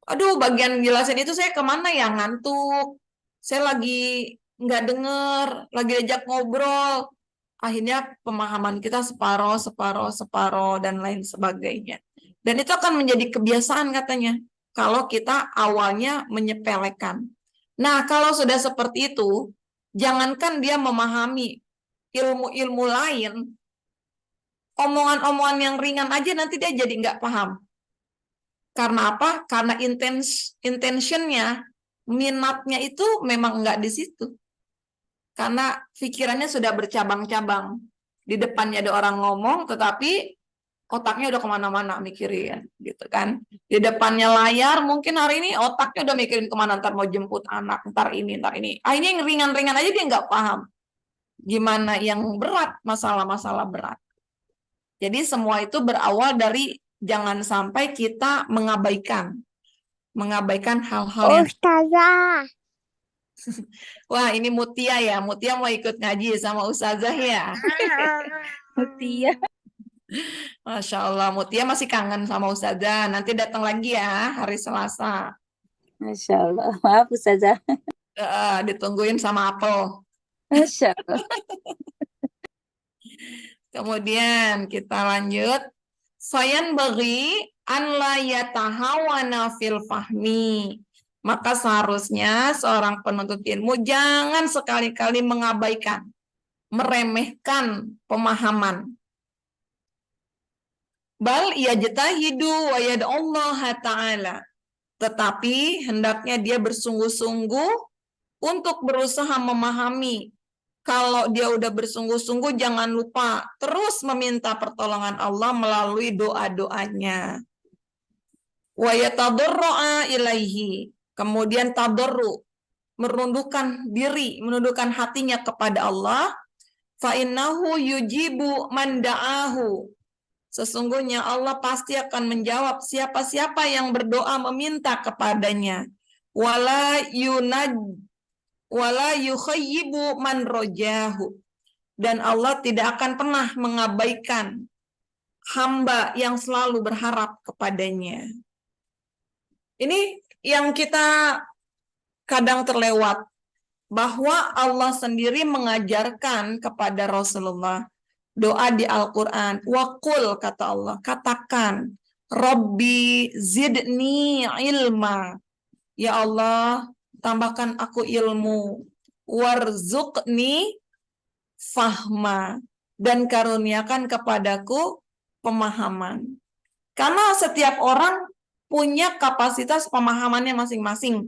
Aduh, bagian jelasin itu saya kemana ya, ngantuk. Saya lagi nggak denger, lagi diajak ngobrol. Akhirnya pemahaman kita separoh, dan lain sebagainya. Dan itu akan menjadi kebiasaan katanya, kalau kita awalnya menyepelekan. Nah, kalau sudah seperti itu, jangankan dia memahami ilmu-ilmu lain, omongan-omongan yang ringan aja nanti dia jadi nggak paham. Karena apa? Karena intentionnya, minatnya itu memang nggak di situ. Karena pikirannya sudah bercabang-cabang. Di depannya ada orang ngomong, tetapi otaknya udah kemana-mana mikirin, gitu kan. Di depannya layar, mungkin hari ini otaknya udah mikirin kemana, ntar mau jemput anak, ntar ini. Akhirnya yang ringan-ringan aja dia nggak paham. Gimana yang berat, masalah-masalah berat. Jadi semua itu berawal dari jangan sampai kita mengabaikan hal-hal yang... Ustazah. Wah, ini Mutia ya. Mutia mau ikut ngaji sama Ustazah ya. Mutia. Masya Allah, Mutia masih kangen sama Ustazah. Nanti datang lagi ya hari Selasa. Masya Allah. Maaf Ustazah. Ditungguin sama apel. Masya Allah. Kemudian kita lanjut. Fayan bagi an la yatahawana fil fahmi. Maka seharusnya seorang penuntut ilmu jangan sekali-kali mengabaikan, meremehkan pemahaman. Bal yajtahidu wa yad'ullaha ta'ala. Tetapi hendaknya dia bersungguh-sungguh untuk berusaha memahami. Kalau dia udah bersungguh-sungguh, jangan lupa terus meminta pertolongan Allah melalui doa-doanya. Wa yatadarra'a ilaihi. Kemudian tadarru, menundukkan diri, menundukkan hatinya kepada Allah. Fa innahu yujibu man da'ahu. Sesungguhnya Allah pasti akan menjawab siapa-siapa yang berdoa meminta kepadanya. Wala yukhayyibu man rojahu. Dan Allah tidak akan pernah mengabaikan hamba yang selalu berharap kepadanya. Ini yang kita kadang terlewat, bahwa Allah sendiri mengajarkan kepada Rasulullah doa di Al-Quran. Waqul, kata Allah, katakan, Rabbi zidni ilma. Ya Allah, tambahkan aku ilmu. Warzuqni fahma. Dan karuniakan kepadaku pemahaman. Karena setiap orang punya kapasitas pemahamannya masing-masing.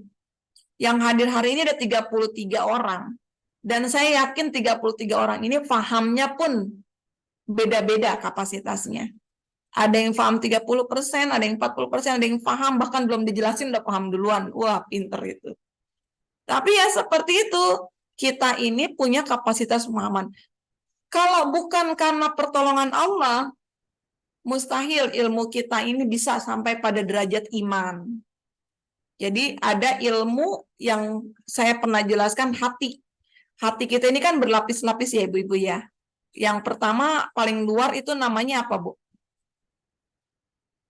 Yang hadir hari ini ada 33 orang. Dan saya yakin 33 orang ini fahamnya pun beda-beda kapasitasnya. Ada yang paham 30%, ada yang 40%, ada yang paham, bahkan belum dijelasin udah paham duluan. Wah, pinter itu. Tapi ya seperti itu, kita ini punya kapasitas pemahaman. Kalau bukan karena pertolongan Allah, mustahil ilmu kita ini bisa sampai pada derajat iman. Jadi ada ilmu yang saya pernah jelaskan, hati. Hati kita ini kan berlapis-lapis ya ibu-ibu ya. Yang pertama paling luar itu namanya apa, Bu?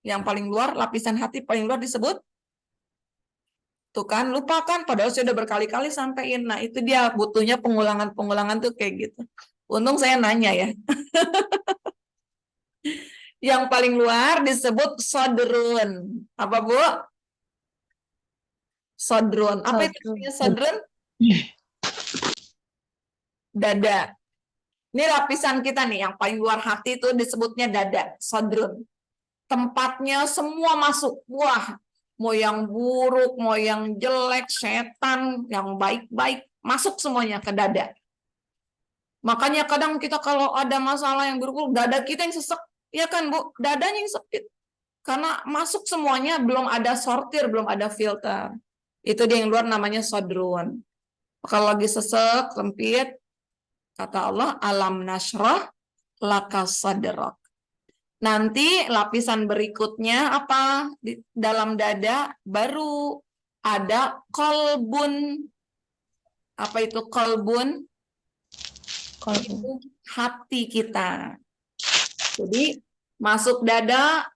Yang paling luar, lapisan hati paling luar disebut? Tuh kan, lupa kan, padahal saya udah berkali-kali sampaikan. Nah itu dia butuhnya pengulangan-pengulangan tuh kayak gitu. Untung saya nanya ya. Yang paling luar disebut sodrun. Apa, Bu? Sodrun. Apa itu Sodrun. artinya sodrun? Dada. Ini lapisan kita nih, yang paling luar hati itu disebutnya dada, sodrun. Tempatnya semua masuk. Wah, mau yang buruk, mau yang jelek, setan, yang baik-baik, masuk semuanya ke dada. Makanya kadang kita kalau ada masalah yang buruk, dada kita yang sesek. Ya kan, Bu? Dadanya yang sempit. Karena masuk semuanya, belum ada sortir, belum ada filter. Itu dia yang luar namanya sodrun. Kalau lagi sesek, sempit, kata Allah, alam nashrah laka sadrak. Nanti lapisan berikutnya apa? Di dalam dada baru ada kolbun. Apa itu kolbun? Itu hati kita. Jadi masuk dada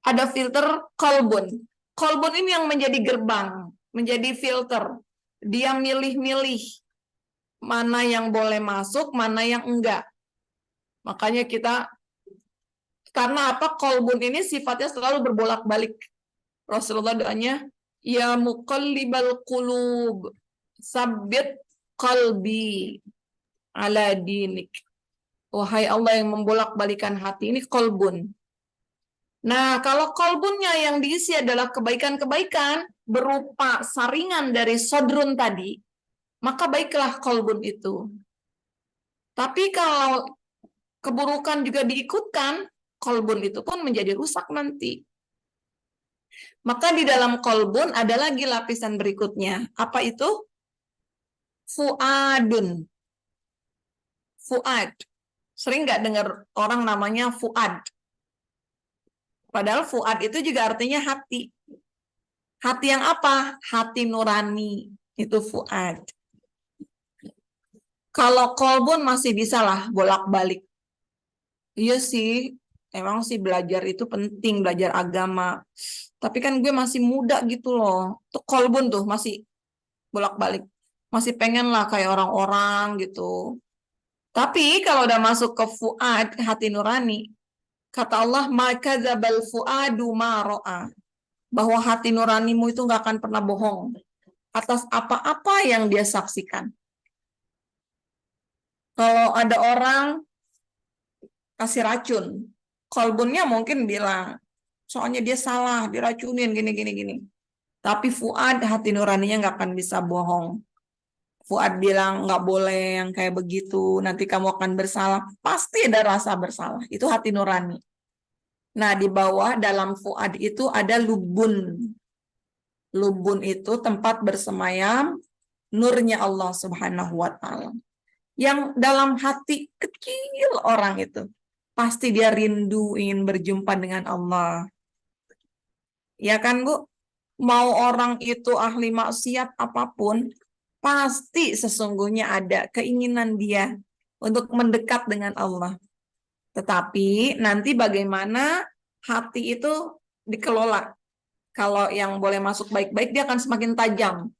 ada filter kolbun. Kolbun ini yang menjadi gerbang, menjadi filter. Dia milih-milih mana yang boleh masuk, mana yang enggak. Makanya kita, karena apa? Kolbun ini sifatnya selalu berbolak-balik. Rasulullah doanya, ya muqallibal qulub, sabbit qalbi ala dinik. Wahai Allah yang membolak-balikan hati, ini kolbun. Nah, kalau kolbunnya yang diisi adalah kebaikan-kebaikan berupa saringan dari sodrun tadi, maka baiklah kolbun itu. Tapi kalau keburukan juga diikutkan, kolbun itu pun menjadi rusak nanti. Maka di dalam kolbun ada lagi lapisan berikutnya. Apa itu? Fuadun. Fuad. Sering nggak dengar orang namanya fuad? Padahal fuad itu juga artinya hati. Hati yang apa? Hati nurani. Itu fuad. Kalau kolbun masih bisa lah bolak-balik. Iya sih, emang sih belajar itu penting, belajar agama. Tapi kan gue masih muda gitu loh. Tuh kolbun tuh masih bolak-balik. Masih pengen lah kayak orang-orang gitu. Tapi kalau udah masuk ke fuad, hati nurani, kata Allah, maka zabal fuadu ma ro'a. Bahwa hati nuranimu itu nggak akan pernah bohong atas apa-apa yang dia saksikan. Kalau ada orang kasih racun, kolbunnya mungkin bilang, soalnya dia salah, diracunin gini. Tapi fuad, hati nuraninya nggak akan bisa bohong. Fuad bilang nggak boleh yang kayak begitu, nanti kamu akan bersalah. Pasti ada rasa bersalah. Itu hati nurani. Nah, di bawah dalam fuad itu ada lubun. Lubun itu tempat bersemayam nurnya Allah Subhanahu wa Ta'ala. Yang dalam hati kecil orang itu, pasti dia rindu ingin berjumpa dengan Allah. Ya kan, Bu? Mau orang itu ahli maksiat apapun, pasti sesungguhnya ada keinginan dia untuk mendekat dengan Allah. Tetapi nanti bagaimana hati itu dikelola. Kalau yang boleh masuk baik-baik, dia akan semakin tajam.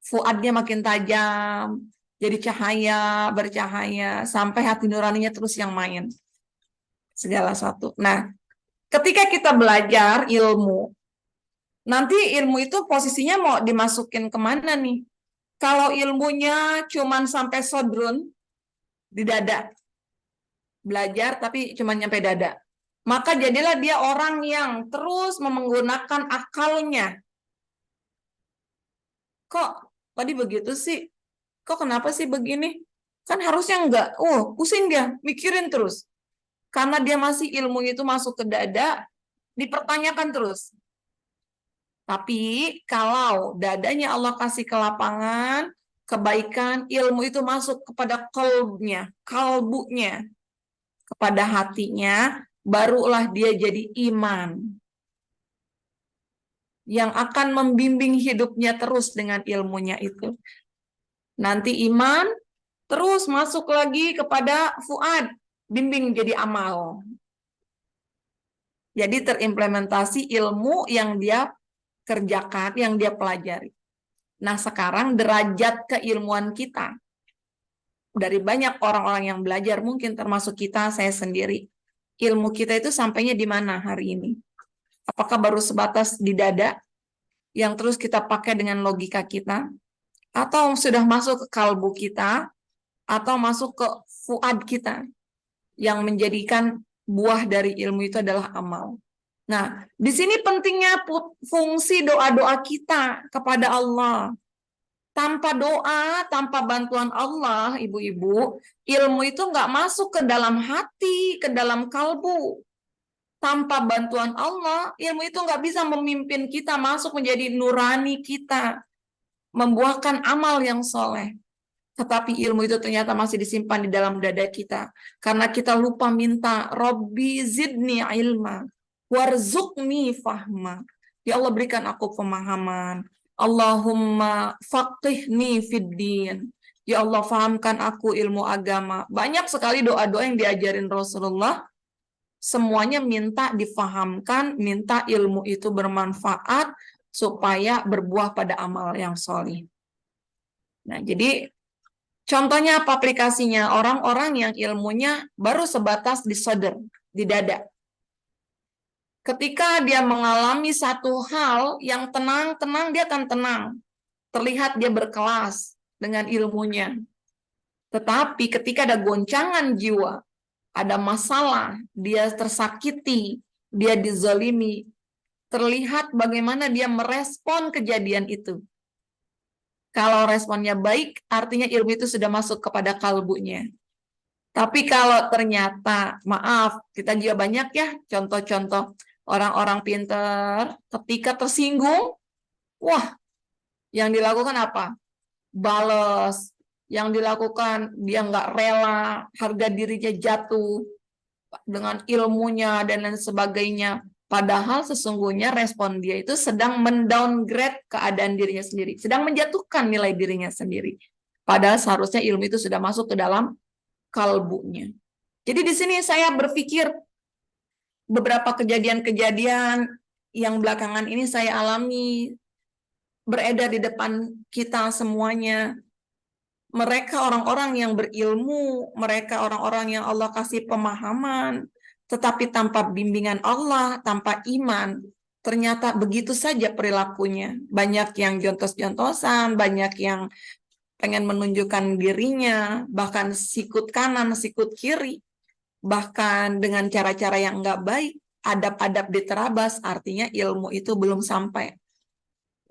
Fuadnya makin tajam, jadi cahaya, bercahaya, sampai hati nuraninya terus yang main. Segala satu. Nah, ketika kita belajar ilmu, nanti ilmu itu posisinya mau dimasukin kemana nih? Kalau ilmunya cuman sampai sodrun, di dada, belajar tapi cuma nyampe dada, maka jadilah dia orang yang terus menggunakan akalnya. Kok tadi begitu sih? Kok kenapa sih begini? Kan harusnya enggak. Pusing dia, mikirin terus. Karena dia masih ilmu itu masuk ke dada, dipertanyakan terus. Tapi kalau dadanya Allah kasih ke lapangan, kebaikan, ilmu itu masuk kepada kalbunya, kepada hatinya, barulah dia jadi iman. Yang akan membimbing hidupnya terus dengan ilmunya itu. Nanti iman, terus masuk lagi kepada fuad, bimbing jadi amal. Jadi terimplementasi ilmu yang dia kerjakan, yang dia pelajari. Nah, sekarang derajat keilmuan kita. Dari banyak orang-orang yang belajar, mungkin termasuk kita, saya sendiri. Ilmu kita itu sampainya di mana hari ini? Apakah baru sebatas di dada? yang terus kita pakai dengan logika kita, atau sudah masuk ke kalbu kita, atau masuk ke fuad kita, yang menjadikan buah dari ilmu itu adalah amal. Nah, di sini pentingnya fungsi doa-doa kita kepada Allah. Tanpa doa, tanpa bantuan Allah, ibu-ibu, ilmu itu nggak masuk ke dalam hati, ke dalam kalbu. Tanpa bantuan Allah, ilmu itu nggak bisa memimpin kita masuk menjadi nurani kita, membuahkan amal yang soleh. Tetapi ilmu itu ternyata masih disimpan di dalam dada kita. Karena kita lupa minta, Robbi zidni ilma, warzuqni fahma. Ya Allah, berikan aku pemahaman. Allahumma faqihni fiddin. Ya Allah, fahamkan aku ilmu agama. Banyak sekali doa-doa yang diajarin Rasulullah. Semuanya minta difahamkan, minta ilmu itu bermanfaat supaya berbuah pada amal yang solih. Nah, jadi contohnya apa aplikasinya? Orang-orang yang ilmunya baru sebatas di sadr, di dada. Ketika dia mengalami satu hal yang tenang-tenang, dia akan tenang. Terlihat dia berkelas dengan ilmunya. Tetapi ketika ada goncangan jiwa, ada masalah, dia tersakiti, dia dizalimi, terlihat bagaimana dia merespon kejadian itu. Kalau responnya baik, artinya ilmu itu sudah masuk kepada kalbunya. Tapi kalau ternyata, maaf, kita juga banyak ya contoh-contoh orang-orang pintar ketika tersinggung, wah, yang dilakukan apa? Bales. Yang dilakukan, dia nggak rela, harga dirinya jatuh dengan ilmunya dan lain sebagainya. Padahal sesungguhnya respon dia itu sedang mendowngrade keadaan dirinya sendiri, sedang menjatuhkan nilai dirinya sendiri. Padahal seharusnya ilmu itu sudah masuk ke dalam kalbunya. Jadi di sini saya berpikir beberapa kejadian-kejadian yang belakangan ini saya alami beredar di depan kita semuanya. Mereka orang-orang yang berilmu, mereka orang-orang yang Allah kasih pemahaman, tetapi tanpa bimbingan Allah, tanpa iman, ternyata begitu saja perilakunya. Banyak yang jontos-jontosan, banyak yang pengen menunjukkan dirinya, bahkan sikut kanan, sikut kiri, bahkan dengan cara-cara yang enggak baik, adab-adab diterabas, artinya ilmu itu belum sampai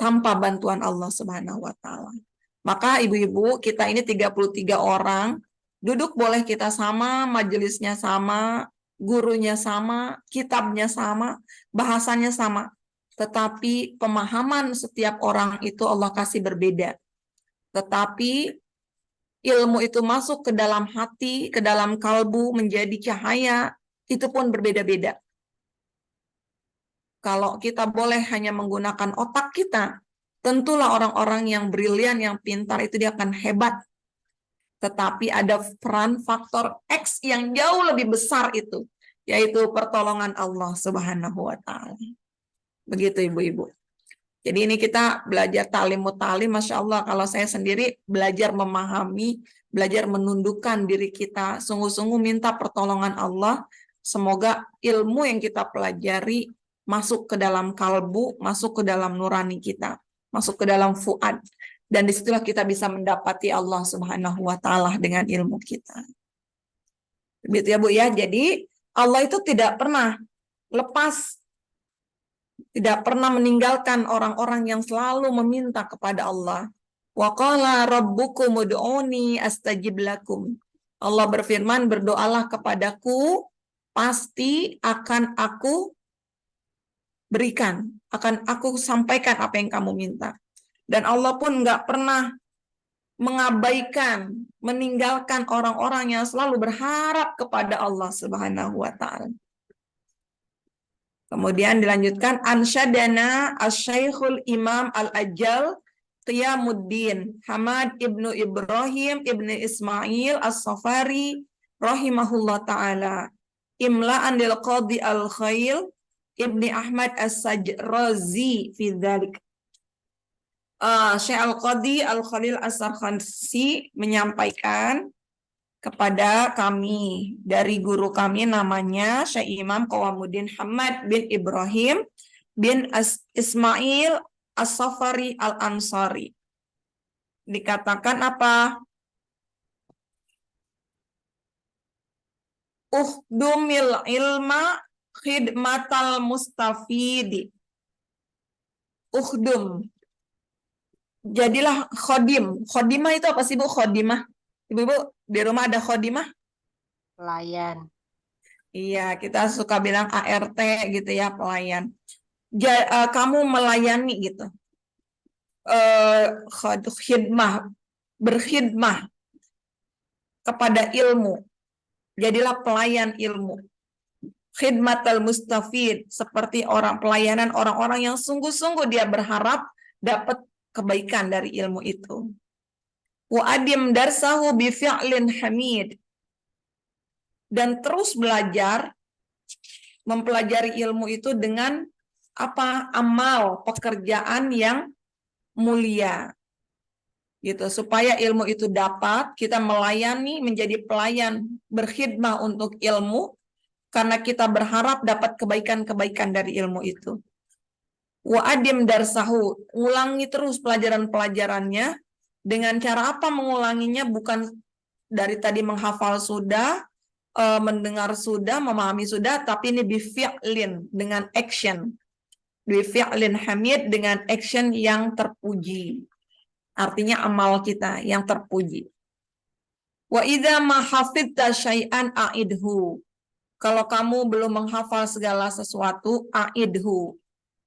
tanpa bantuan Allah Subhanahu wa Ta'ala. Maka ibu-ibu, kita ini 33 orang, duduk boleh kita sama, majelisnya sama, gurunya sama, kitabnya sama, bahasanya sama. Tetapi pemahaman setiap orang itu Allah kasih berbeda. Tetapi ilmu itu masuk ke dalam hati, ke dalam kalbu, menjadi cahaya, itu pun berbeda-beda. Kalau kita boleh hanya menggunakan otak kita, tentulah orang-orang yang brilian, yang pintar itu dia akan hebat. Tetapi ada peran faktor X yang jauh lebih besar itu, yaitu pertolongan Allah Subhanahu wa Ta'ala. Begitu ibu-ibu. Jadi ini kita belajar ta'lim muta'lim, Masya Allah, kalau saya sendiri belajar memahami, belajar menundukkan diri kita, sungguh-sungguh minta pertolongan Allah, semoga ilmu yang kita pelajari masuk ke dalam kalbu, masuk ke dalam nurani kita, masuk ke dalam fuad, dan disitulah kita bisa mendapati Allah Subhanahu wa Ta'ala dengan ilmu kita. Begitu ya Bu ya. Jadi Allah itu tidak pernah lepas, tidak pernah meninggalkan orang-orang yang selalu meminta kepada Allah. Wa qala rabbukum ud'uni astajib lakum. Allah berfirman, berdoalah kepadaku, pasti akan aku berikan, akan aku sampaikan apa yang kamu minta. Dan Allah pun nggak pernah mengabaikan, meninggalkan orang-orang yang selalu berharap kepada Allah Subhanahu wa Ta'ala. Kemudian dilanjutkan, ansyadana asy-syaikhul imam al-ajal Qiyamuddin Hamad ibnu Ibrahim ibnu Ismail as-Safari rahimahullah ta'ala imla'an lil qadi al-khail Ibni Ahmad as-Sajrazi fi dzalik. Syekh Al-Qadi Al-Khalil As-Sarkhansi menyampaikan kepada kami dari guru kami namanya Syekh Imam Qawamuddin Hamad bin Ibrahim bin Ismail As-Safari Al-Ansari. Dikatakan apa? Uhdumil ilma khidmatal mustafidi. Ukhdum. Jadilah khodim. Khodimah itu apa sih, Bu? Khodimah. Ibu-ibu, di rumah ada khodimah? Pelayan. Iya, kita suka bilang ART gitu ya, pelayan. Kamu melayani gitu. Khidmah, berkhidmah kepada ilmu. Jadilah pelayan ilmu. Khidmatul mustafid, seperti pelayanan orang-orang yang sungguh-sungguh dia berharap dapat kebaikan dari ilmu itu. Wa adim darsahu bi fi'lin hamid. Dan terus belajar, mempelajari ilmu itu dengan amal, pekerjaan yang mulia. Gitu, supaya ilmu itu dapat, kita melayani, menjadi pelayan, berkhidmah untuk ilmu, karena kita berharap dapat kebaikan-kebaikan dari ilmu itu. Wa adim darsahu, ulangi terus pelajaran-pelajarannya. Dengan cara apa mengulanginya? Bukan dari tadi menghafal sudah, mendengar sudah, memahami sudah, tapi ini bifi'lin, dengan action. Bifi'lin hamid, dengan action yang terpuji. Artinya amal kita yang terpuji. Wa idza ma hafidta syai'an a'idhu. Kalau kamu belum menghafal segala sesuatu, a'idhu.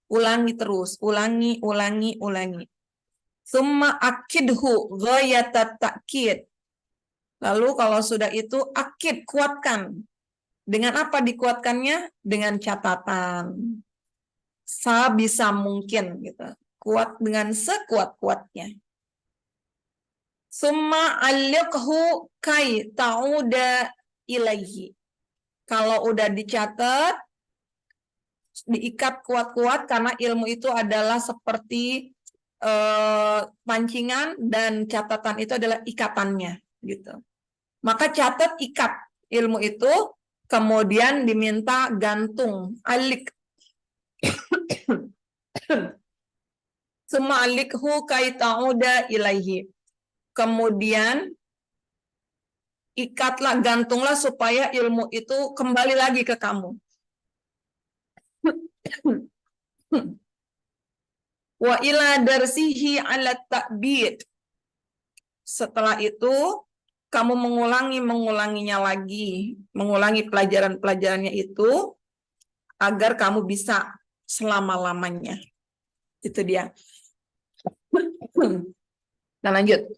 Ulangi terus, ulangi. Tsumma akidhu ghayatat ta'kid. Lalu kalau sudah itu, akid, kuatkan. Dengan apa dikuatkannya? Dengan catatan. Sebisa mungkin, gitu. Kuat dengan sekuat-kuatnya. Summa alliqhu kai ta'uda ilaihi. Kalau udah dicatat, diikat kuat-kuat, karena ilmu itu adalah seperti pancingan, dan catatan itu adalah ikatannya, gitu. Maka catat, ikat ilmu itu, kemudian diminta gantung, alik. Summa alikhu kai ta'uda ilaihi. Kemudian ikatlah, gantunglah supaya ilmu itu kembali lagi ke kamu. Wa ila darsihi ala ta'bid. Setelah itu kamu mengulanginya lagi, mengulangi pelajaran-pelajarannya itu agar kamu bisa selama-lamanya. Itu dia. Nah, lanjut.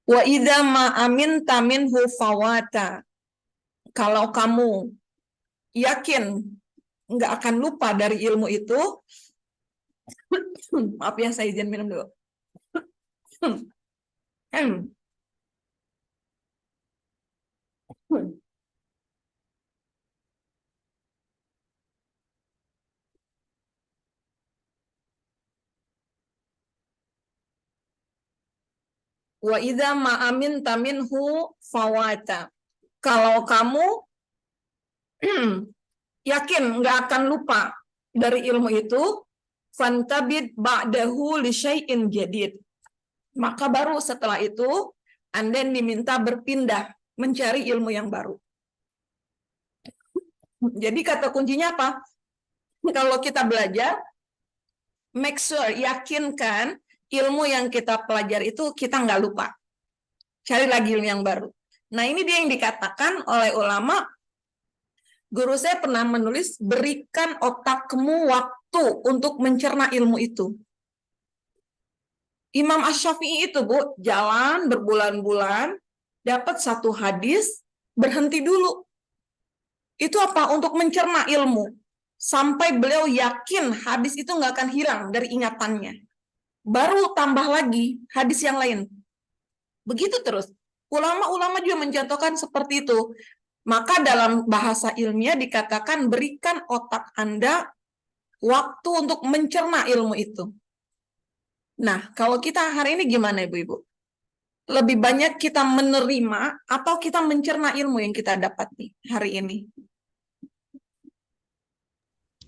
Wa idza ma aminta minhu fawata. Kalau kamu yakin nggak akan lupa dari ilmu itu, maaf ya, saya izin minum dulu. Wa idza ma aminta minhu fawata. Kalau kamu yakin nggak akan lupa dari ilmu itu, fantabid ba'dahu li syai'in jadid. Maka baru setelah itu Anda diminta berpindah mencari ilmu yang baru. Jadi kata kuncinya apa? Kalau kita belajar, make sure, yakinkan ilmu yang kita pelajari itu kita nggak lupa. Cari lagi ilmu yang baru. Nah, ini dia yang dikatakan oleh ulama. Guru saya pernah menulis, berikan otakmu waktu untuk mencerna ilmu itu. Imam Asy-Syafi'i itu, Bu, jalan berbulan-bulan, dapat satu hadis, berhenti dulu. Itu apa? Untuk mencerna ilmu. Sampai beliau yakin hadis itu nggak akan hilang dari ingatannya. Baru tambah lagi hadis yang lain. Begitu terus. Ulama-ulama juga mencontohkan seperti itu. Maka dalam bahasa ilmiah dikatakan berikan otak Anda waktu untuk mencerna ilmu itu. Nah, kalau kita hari ini gimana Ibu-Ibu? Lebih banyak kita menerima atau kita mencerna ilmu yang kita dapati hari ini?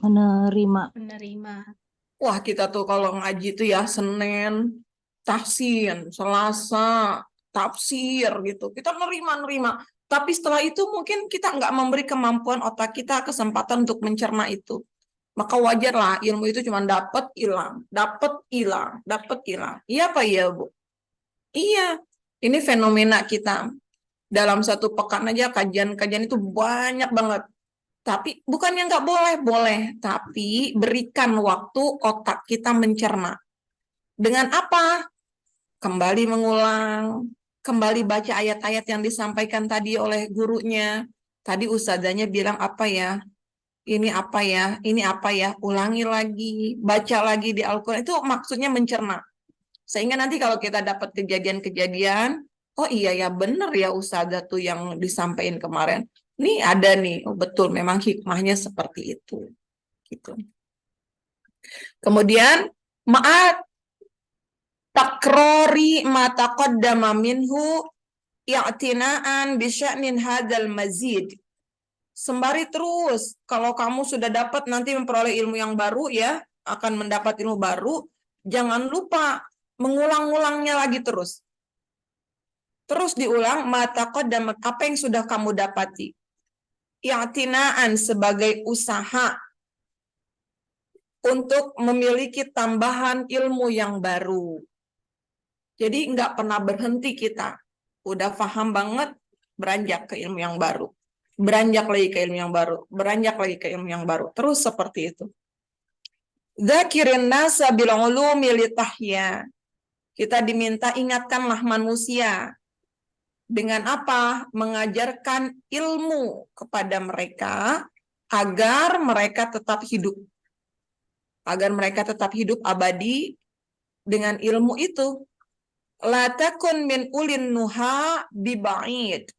Menerima. Menerima. Wah, kita tuh kalau ngaji tuh ya Senin, tahsin, Selasa, tafsir gitu. Kita nerima-nerima. Tapi setelah itu mungkin kita nggak memberi kemampuan otak kita kesempatan untuk mencerna itu. Maka wajarlah ilmu itu cuma dapat hilang, dapat hilang, dapat hilang. Iya apa iya, Bu? Iya. Ini fenomena kita. Dalam satu pekan aja kajian-kajian itu banyak banget. Tapi bukannya nggak boleh, boleh. Tapi berikan waktu otak kita mencerna. Dengan apa? Kembali mengulang, kembali baca ayat-ayat yang disampaikan tadi oleh gurunya. Tadi ustazanya bilang apa ya? Ini apa ya? Ini apa ya? Ulangi lagi, baca lagi di Al-Quran. Itu maksudnya mencerna. Sehingga nanti kalau kita dapat kejadian-kejadian, oh iya ya benar ya ustazah tuh yang disampaikan kemarin. Ini ada nih, oh, betul memang hikmahnya seperti itu. Gitu. Kemudian ma'at takrori ma taqaddama minhu i'tinaan bisya'nin hadzal mazid. Sembari terus, kalau kamu sudah dapat nanti memperoleh ilmu yang baru ya, akan mendapat ilmu baru, jangan lupa mengulang-ulangnya lagi terus. Terus diulang ma taqaddama, apa yang sudah kamu dapati. I'tinaan sebagai usaha untuk memiliki tambahan ilmu yang baru. Jadi nggak pernah berhenti kita. Udah paham banget, beranjak ke ilmu yang baru. Beranjak lagi ke ilmu yang baru. Beranjak lagi ke ilmu yang baru. Terus seperti itu. Dzakirin nasa bil ulumi litahya. Kita diminta ingatkanlah manusia. Dengan apa? Mengajarkan ilmu kepada mereka agar mereka tetap hidup. Agar mereka tetap hidup abadi dengan ilmu itu. La takun min ulin nuha biba'id.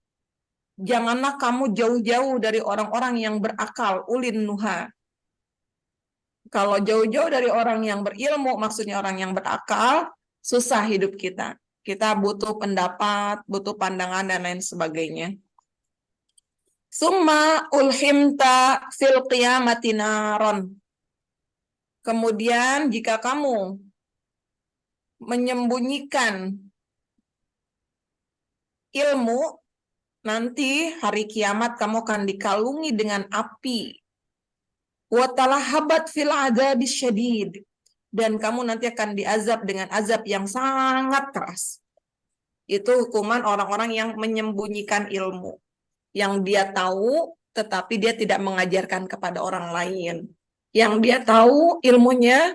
Janganlah kamu jauh-jauh dari orang-orang yang berakal, ulin nuha. Kalau jauh-jauh dari orang yang berilmu, maksudnya orang yang berakal, susah hidup kita. Kita butuh pendapat, butuh pandangan, dan lain sebagainya. Summa ulhimta fil qiyamati naron. Kemudian jika kamu menyembunyikan ilmu, nanti hari kiamat kamu akan dikalungi dengan api. Wa talahabat fil adzabis syadid. Dan kamu nanti akan diazab dengan azab yang sangat keras. Itu hukuman orang-orang yang menyembunyikan ilmu. Yang dia tahu, tetapi dia tidak mengajarkan kepada orang lain. Yang dia tahu ilmunya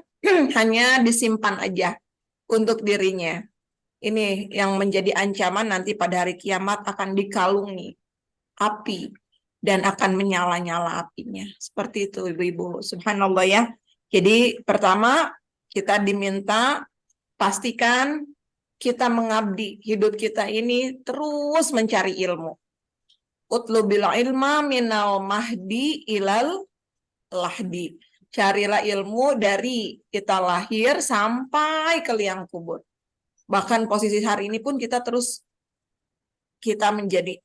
hanya disimpan aja untuk dirinya. Ini yang menjadi ancaman nanti pada hari kiamat akan dikalungi api. Dan akan menyala-nyala apinya. Seperti itu ibu-ibu. Subhanallah ya. Jadi pertama, kita diminta pastikan kita mengabdi. Hidup kita ini terus mencari ilmu. Utlubil ilma minal mahdi ilal lahdi. Carilah ilmu dari kita lahir sampai ke liang kubur. Bahkan posisi hari ini pun kita menjadi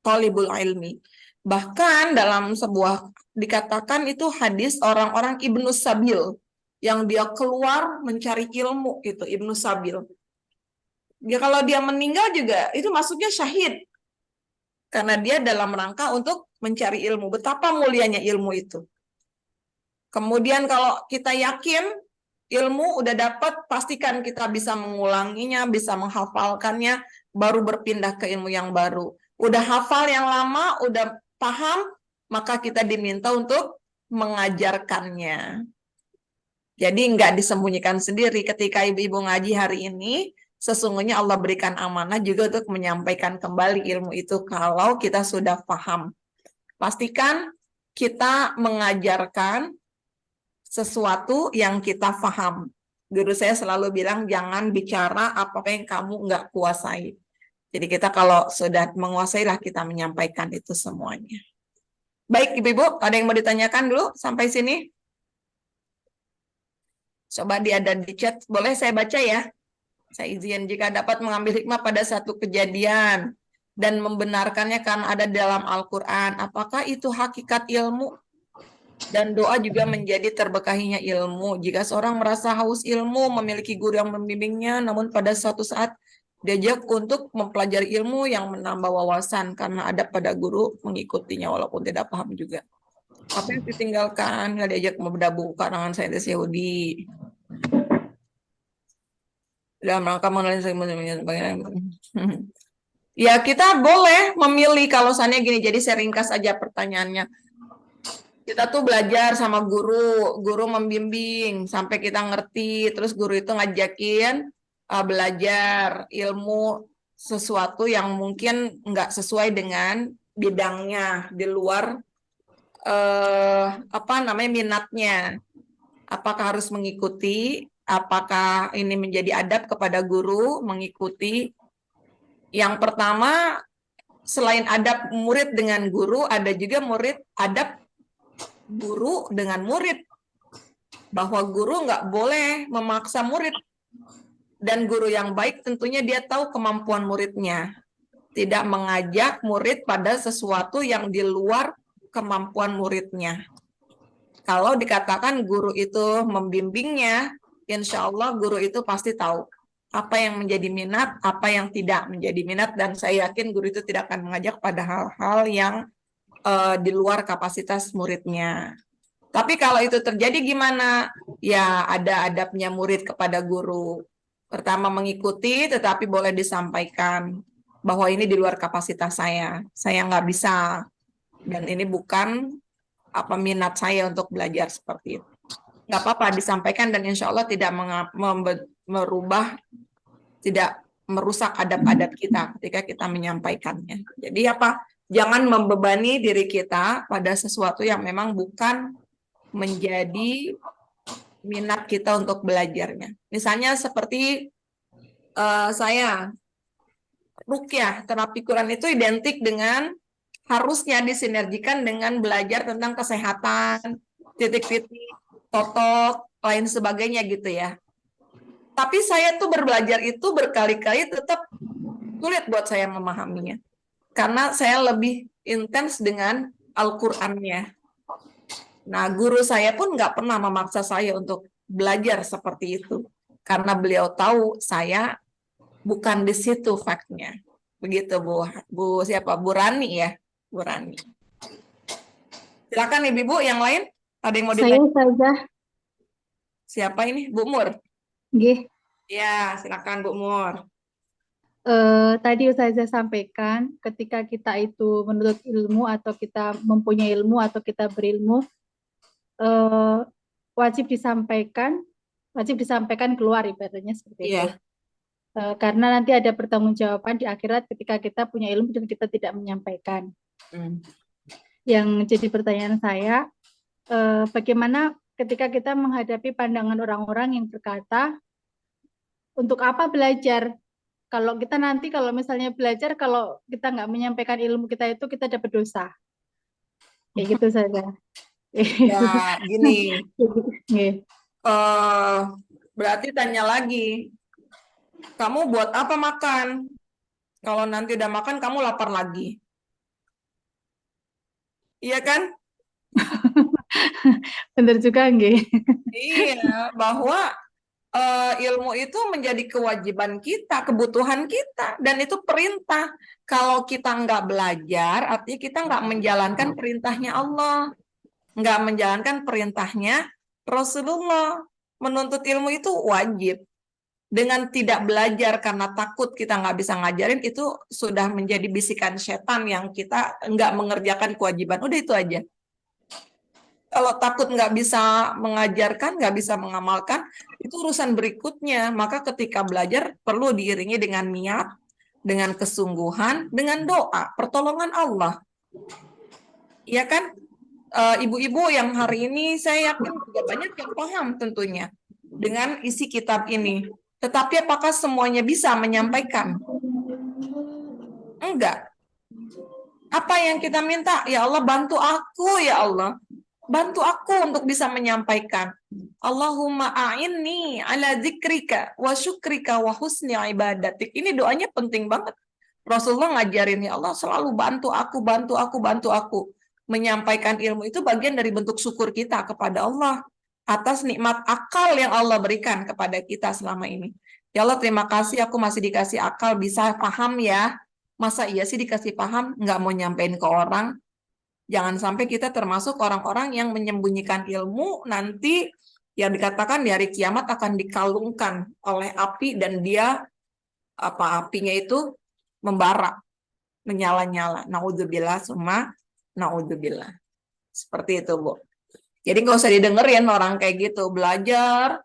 talibul ilmi. Bahkan dalam sebuah dikatakan itu hadis orang-orang Ibnu Sabil. Yang dia keluar mencari ilmu itu Ibnu Sabil. Ya kalau dia meninggal juga itu maksudnya syahid. Karena dia dalam rangka untuk mencari ilmu. Betapa mulianya ilmu itu. Kemudian kalau kita yakin ilmu udah dapat, pastikan kita bisa mengulanginya, bisa menghafalkannya, baru berpindah ke ilmu yang baru. Udah hafal yang lama, udah paham, maka kita diminta untuk mengajarkannya. Jadi nggak disembunyikan sendiri. Ketika ibu-ibu ngaji hari ini, sesungguhnya Allah berikan amanah juga untuk menyampaikan kembali ilmu itu kalau kita sudah paham. Pastikan kita mengajarkan sesuatu yang kita paham. Guru saya selalu bilang, jangan bicara apa yang kamu nggak kuasai. Jadi kita kalau sudah menguasai lah kita menyampaikan itu semuanya. Baik ibu-ibu, ada yang mau ditanyakan dulu sampai sini? Coba ada di chat, boleh saya baca ya? Saya izin jika dapat mengambil hikmah pada satu kejadian dan membenarkannya karena ada dalam Al-Quran. Apakah itu hakikat ilmu? Dan doa juga menjadi terbekahinya ilmu. Jika seorang merasa haus ilmu, memiliki guru yang membimbingnya, namun pada suatu saat diajak untuk mempelajari ilmu yang menambah wawasan karena ada pada guru mengikutinya walaupun tidak paham juga. Apa yang ditinggalkan, nggak diajak bergabung karangan saintis Yahudi. Dalam rangka mengenai ya kita boleh memilih kalau misalnya gini, jadi saya ringkas aja pertanyaannya. Kita tuh belajar sama guru membimbing sampai kita ngerti, terus guru itu ngajakin belajar ilmu sesuatu yang mungkin nggak sesuai dengan bidangnya, di luar minatnya. Apakah harus mengikuti? Apakah ini menjadi adab kepada guru mengikuti? Yang pertama, selain adab murid dengan guru, ada juga adab guru dengan murid, bahwa guru nggak boleh memaksa murid, dan guru yang baik tentunya dia tahu kemampuan muridnya, tidak mengajak murid pada sesuatu yang di luar kemampuan muridnya. Kalau dikatakan guru itu membimbingnya, insya Allah guru itu pasti tahu apa yang menjadi minat, apa yang tidak menjadi minat, dan saya yakin guru itu tidak akan mengajak pada hal-hal yang di luar kapasitas muridnya. Tapi kalau itu terjadi gimana? Ya ada adabnya murid kepada guru. Pertama mengikuti, tetapi boleh disampaikan bahwa ini di luar kapasitas saya nggak bisa, dan ini bukan minat saya untuk belajar seperti itu. Nggak apa-apa disampaikan, dan insya Allah tidak merubah, tidak merusak adab-adab kita ketika kita menyampaikannya. Jadi jangan membebani diri kita pada sesuatu yang memang bukan menjadi minat kita untuk belajarnya. Misalnya seperti saya, ruqyah, terapi Quran itu identik dengan harusnya disinergikan dengan belajar tentang kesehatan, titik-titik, totok, lain sebagainya gitu ya. Tapi saya tuh berbelajar itu berkali-kali tetap sulit buat saya memahaminya. Karena saya lebih intens dengan Al-Qur'annya. Nah, guru saya pun nggak pernah memaksa saya untuk belajar seperti itu. Karena beliau tahu saya bukan di situ faktnya. Begitu Bu Rani ya, Bu Rani. Silakan Ibu yang lain. Ada yang mau ditanya? Saya saja. Siapa ini? Bu Mur? Nggih. Ya, silakan Bu Mur. Tadi Ustazah sampaikan ketika kita itu menuntut ilmu atau kita mempunyai ilmu atau kita berilmu, wajib disampaikan keluar, ibaratnya seperti itu. Karena nanti ada pertanggungjawaban di akhirat ketika kita punya ilmu dan kita tidak menyampaikan. Yang jadi pertanyaan saya, bagaimana ketika kita menghadapi pandangan orang-orang yang berkata, untuk apa belajar? Kalau kita nanti kalau misalnya belajar, kalau kita nggak menyampaikan ilmu kita itu kita dapat dosa. Kayak gitu saja. Ya, gini. Berarti tanya lagi, kamu buat apa makan? Kalau nanti udah makan, kamu lapar lagi. Iya kan? Benar juga, nggih. Iya, bahwa ilmu itu menjadi kewajiban kita, kebutuhan kita, dan itu perintah. Kalau kita nggak belajar, artinya kita nggak menjalankan perintahnya Allah, nggak menjalankan perintahnya Rasulullah. Menuntut ilmu itu wajib. Dengan tidak belajar karena takut kita nggak bisa ngajarin, itu sudah menjadi bisikan setan yang kita nggak mengerjakan kewajiban. Udah itu aja. Kalau takut nggak bisa mengajarkan, nggak bisa mengamalkan, itu urusan berikutnya. Maka ketika belajar perlu diiringi dengan niat, dengan kesungguhan, dengan doa, pertolongan Allah. Iya kan? Ibu-ibu yang hari ini saya yakin juga banyak yang paham tentunya dengan isi kitab ini. Tetapi apakah semuanya bisa menyampaikan? Enggak. Apa yang kita minta? Ya Allah, bantu aku ya Allah. Bantu aku untuk bisa menyampaikan. Allahumma a'inni ala dzikrika wa syukrika wa husni ibadatik. Ini doanya penting banget. Rasulullah ngajarin, ya Allah selalu bantu aku, bantu aku, bantu aku. Menyampaikan ilmu itu bagian dari bentuk syukur kita kepada Allah atas nikmat akal yang Allah berikan kepada kita selama ini. Ya Allah, terima kasih aku masih dikasih akal, bisa paham ya. Masa iya sih dikasih paham, nggak mau nyampein ke orang? Jangan sampai kita termasuk orang-orang yang menyembunyikan ilmu, nanti yang dikatakan di hari kiamat akan dikalungkan oleh api dan dia apinya itu membara, menyala-nyala. Naudzubillah summa naudzubillah. Seperti itu, Bu. Jadi nggak usah didengerin orang kayak gitu. Belajar,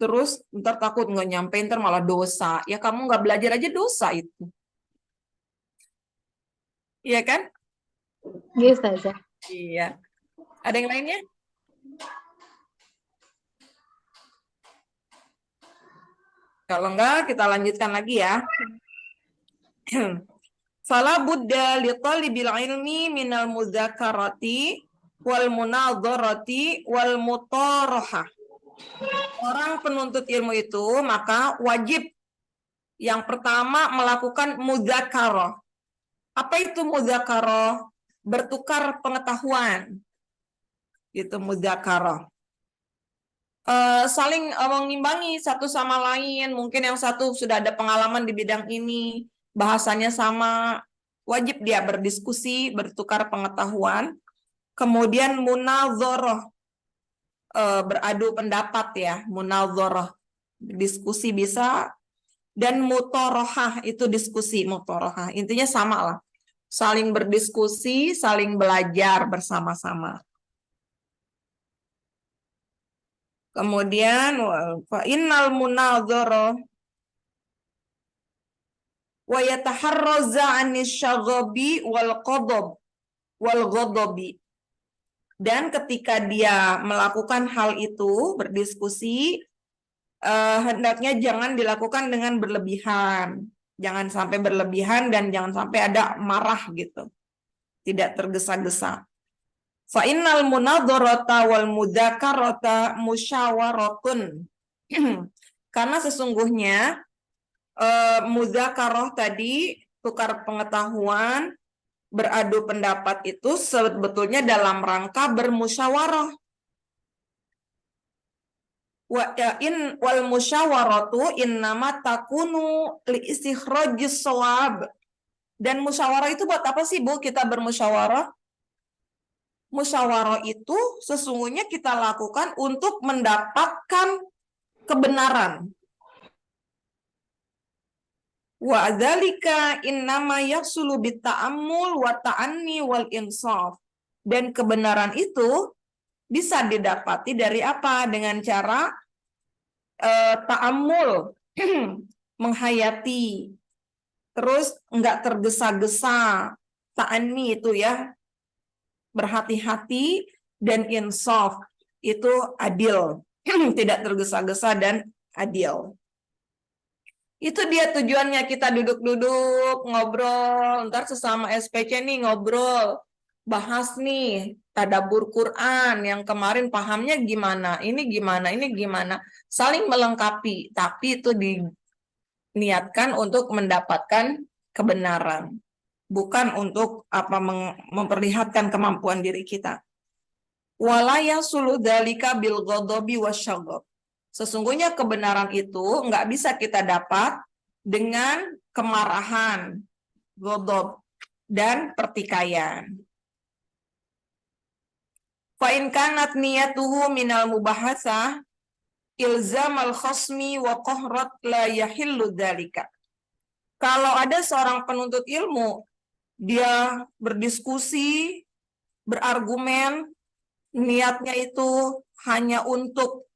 terus ntar takut nggak nyampein, ntar malah dosa. Ya kamu nggak belajar aja dosa itu. Iya kan? Iya, Ustazah. Iya. Ada yang lainnya? Kalau enggak, kita lanjutkan lagi ya. Fala budda li talibil ilmi minal mudzakarati wal munadharati wal mutarahah. Orang penuntut ilmu itu maka wajib yang pertama melakukan mudzakarah. Apa itu mudzakarah? Bertukar pengetahuan. Itu mudzakarah. Saling mengimbangi satu sama lain. Mungkin yang satu sudah ada pengalaman di bidang ini, bahasanya sama, wajib dia berdiskusi, bertukar pengetahuan. Kemudian munadharah, beradu pendapat ya, munadharah, diskusi bisa, dan mutarahah itu diskusi, mutarahah. Intinya sama lah. Saling berdiskusi, saling belajar bersama-sama. Kemudian fa innal munadharah wa yataharraza 'anis syaghabi wal qadab wal ghadabi. Dan ketika dia melakukan hal itu, berdiskusi, hendaknya jangan dilakukan dengan berlebihan. Jangan sampai berlebihan dan jangan sampai ada marah gitu. Tidak tergesa-gesa. Fa innal munadharata wal mudzakarata musyawaratun. Karena sesungguhnya mudzakarah tadi, tukar pengetahuan, beradu pendapat itu sebetulnya dalam rangka bermusyawarah. Wal musyawaratu innama takunu li istikhrajis shawab. Dan musyawarah itu buat apa sih, Bu, kita bermusyawarah? Musyawarah itu sesungguhnya kita lakukan untuk mendapatkan kebenaran. Wa dzalika innama yahsulu bitta'ammul wa ta'anni wal insaf. Dan kebenaran itu bisa didapati dari apa? Dengan cara ta'ammul, menghayati, terus enggak tergesa-gesa, ta'anni itu ya, berhati-hati, dan insaf itu adil, tidak tergesa-gesa dan adil. Itu dia tujuannya, kita duduk-duduk ngobrol, ntar sesama SPC nih ngobrol, bahas nih tadabbur Quran yang kemarin pahamnya gimana, ini gimana, saling melengkapi, tapi itu diniatkan untuk mendapatkan kebenaran. Bukan untuk memperlihatkan kemampuan diri kita. Wala yasulu dzalika bil ghadabi wasyagab. Sesungguhnya kebenaran itu nggak bisa kita dapat dengan kemarahan, ghadab, dan pertikaian. Fa in kanat niyatuhu minal mubahasah ilzam al-khasmi wa qahrat la yahillu dzalika. Kalau ada seorang penuntut ilmu, dia berdiskusi, berargumen, niatnya itu hanya untuk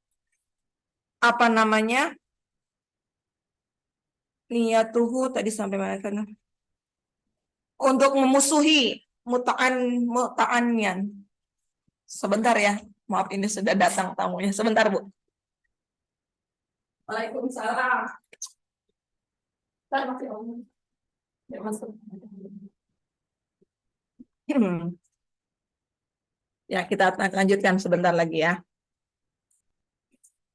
niyatuhu tadi sampai mana kan? Untuk memusuhi muta'anyan. Sebentar ya, maaf ini sudah datang tamunya. Sebentar, Bu. Waalaikumsalam. Ya, masuk. Ya, kita lanjutkan sebentar lagi ya.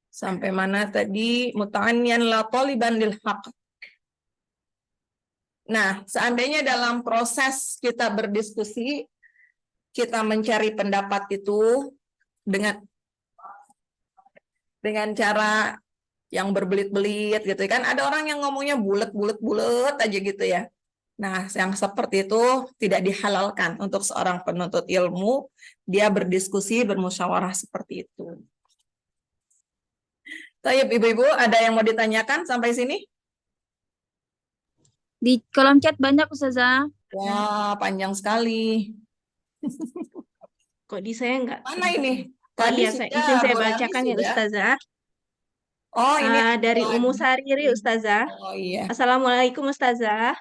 Sampai mana tadi? Muta'anyan la taliban lil haqq. Nah, seandainya dalam proses kita berdiskusi, kita mencari pendapat itu dengan cara yang berbelit-belit gitu kan. Ada orang yang ngomongnya bulet aja gitu ya. Nah, yang seperti itu tidak dihalalkan untuk seorang penuntut ilmu, dia berdiskusi, bermusyawarah seperti itu. Tayyib, ibu-ibu, ada yang mau ditanyakan sampai sini? Di kolom chat banyak Ustazah. Wah, panjang sekali. Kok di saya nggak Mana ini? Oh Tadi iya, sudah, izin saya Bu Lani bacakan ya sudah. Ustazah. Oh, ini Dari ada Umu lagi. Sariri Ustazah. Oh iya. Assalamualaikum Ustazah.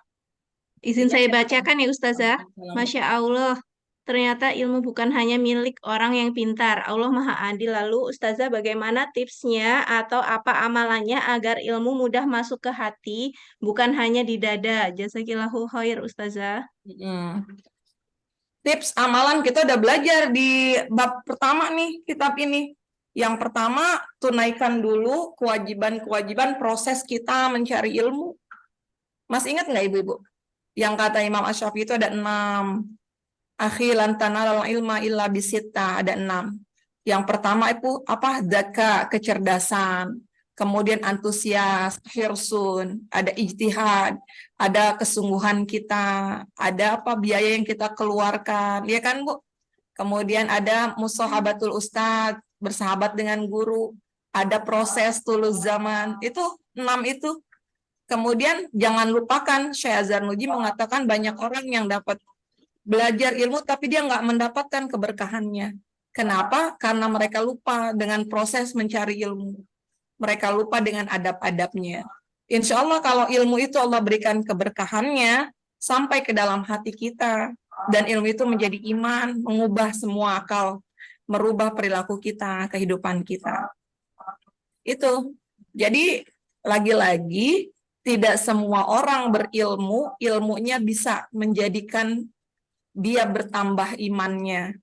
Izin saya bacakan ya Ustazah. Masya Allah, ternyata ilmu bukan hanya milik orang yang pintar. Allah Maha Adil. Lalu Ustazah bagaimana tipsnya atau apa amalannya agar ilmu mudah masuk ke hati, bukan hanya di dada. Jazakillahu khair Ustazah. Tips amalan kita udah belajar di bab pertama nih, kitab ini. Yang pertama, tunaikan dulu kewajiban-kewajiban proses kita mencari ilmu. Masih ingat nggak ibu-ibu? Yang kata Imam Asy-Syafi'i itu ada 6. Akhi lan tanalal ilma illa bisitta, ada 6. Yang pertama itu apa? Dzaka, kecerdasan. Kemudian antusias, hirsun, ada ijtihad, ada kesungguhan kita, ada apa biaya yang kita keluarkan, ya kan Bu? Kemudian ada musahabatul ustadz, bersahabat dengan guru, ada proses tulus zaman, itu 6 itu. Kemudian jangan lupakan Syekh Zarnuji mengatakan banyak orang yang dapat belajar ilmu tapi dia nggak mendapatkan keberkahannya. Kenapa? Karena mereka lupa dengan proses mencari ilmu. Mereka lupa dengan adab-adabnya. Insya Allah kalau ilmu itu Allah berikan keberkahannya sampai ke dalam hati kita. Dan ilmu itu menjadi iman, mengubah semua akal, merubah perilaku kita, kehidupan kita. Itu. Jadi lagi-lagi tidak semua orang berilmu, ilmunya bisa menjadikan dia bertambah imannya.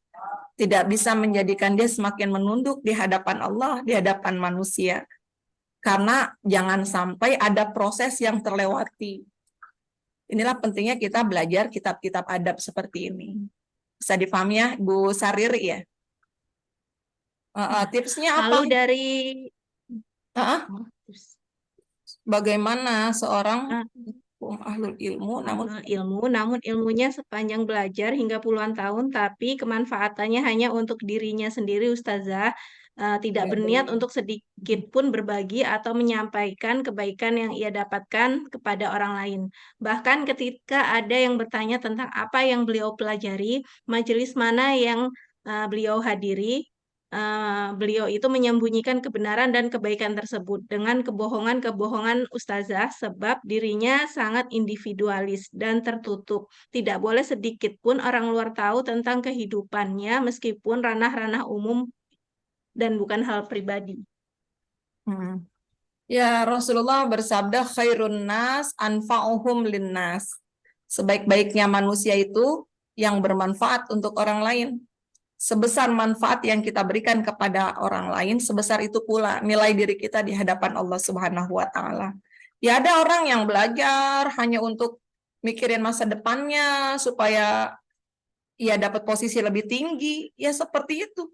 Tidak bisa menjadikan dia semakin menunduk di hadapan Allah, di hadapan manusia. Karena jangan sampai ada proses yang terlewati. Inilah pentingnya kita belajar kitab-kitab adab seperti ini. Bisa dipahami ya, Bu Sariri ya? Tipsnya apa? Lalu dari Bagaimana seorang ahlul ilmu namun ilmunya sepanjang belajar hingga puluhan tahun, tapi kemanfaatannya hanya untuk dirinya sendiri Ustazah, tidak berniat untuk sedikit pun berbagi atau menyampaikan kebaikan yang ia dapatkan kepada orang lain. Bahkan ketika ada yang bertanya tentang apa yang beliau pelajari, majelis mana yang beliau hadiri, beliau itu menyembunyikan kebenaran dan kebaikan tersebut dengan kebohongan-kebohongan Ustazah, sebab dirinya sangat individualis dan tertutup. Tidak boleh sedikit pun orang luar tahu tentang kehidupannya meskipun ranah-ranah umum dan bukan hal pribadi. Ya, Rasulullah bersabda khairun nas anfa'uhum linnas. Sebaik-baiknya manusia itu yang bermanfaat untuk orang lain. Sebesar manfaat yang kita berikan kepada orang lain, sebesar itu pula nilai diri kita di hadapan Allah Subhanahu wa Ta'ala. Ya, ada orang yang belajar hanya untuk mikirin masa depannya supaya ia dapat posisi lebih tinggi, ya seperti itu.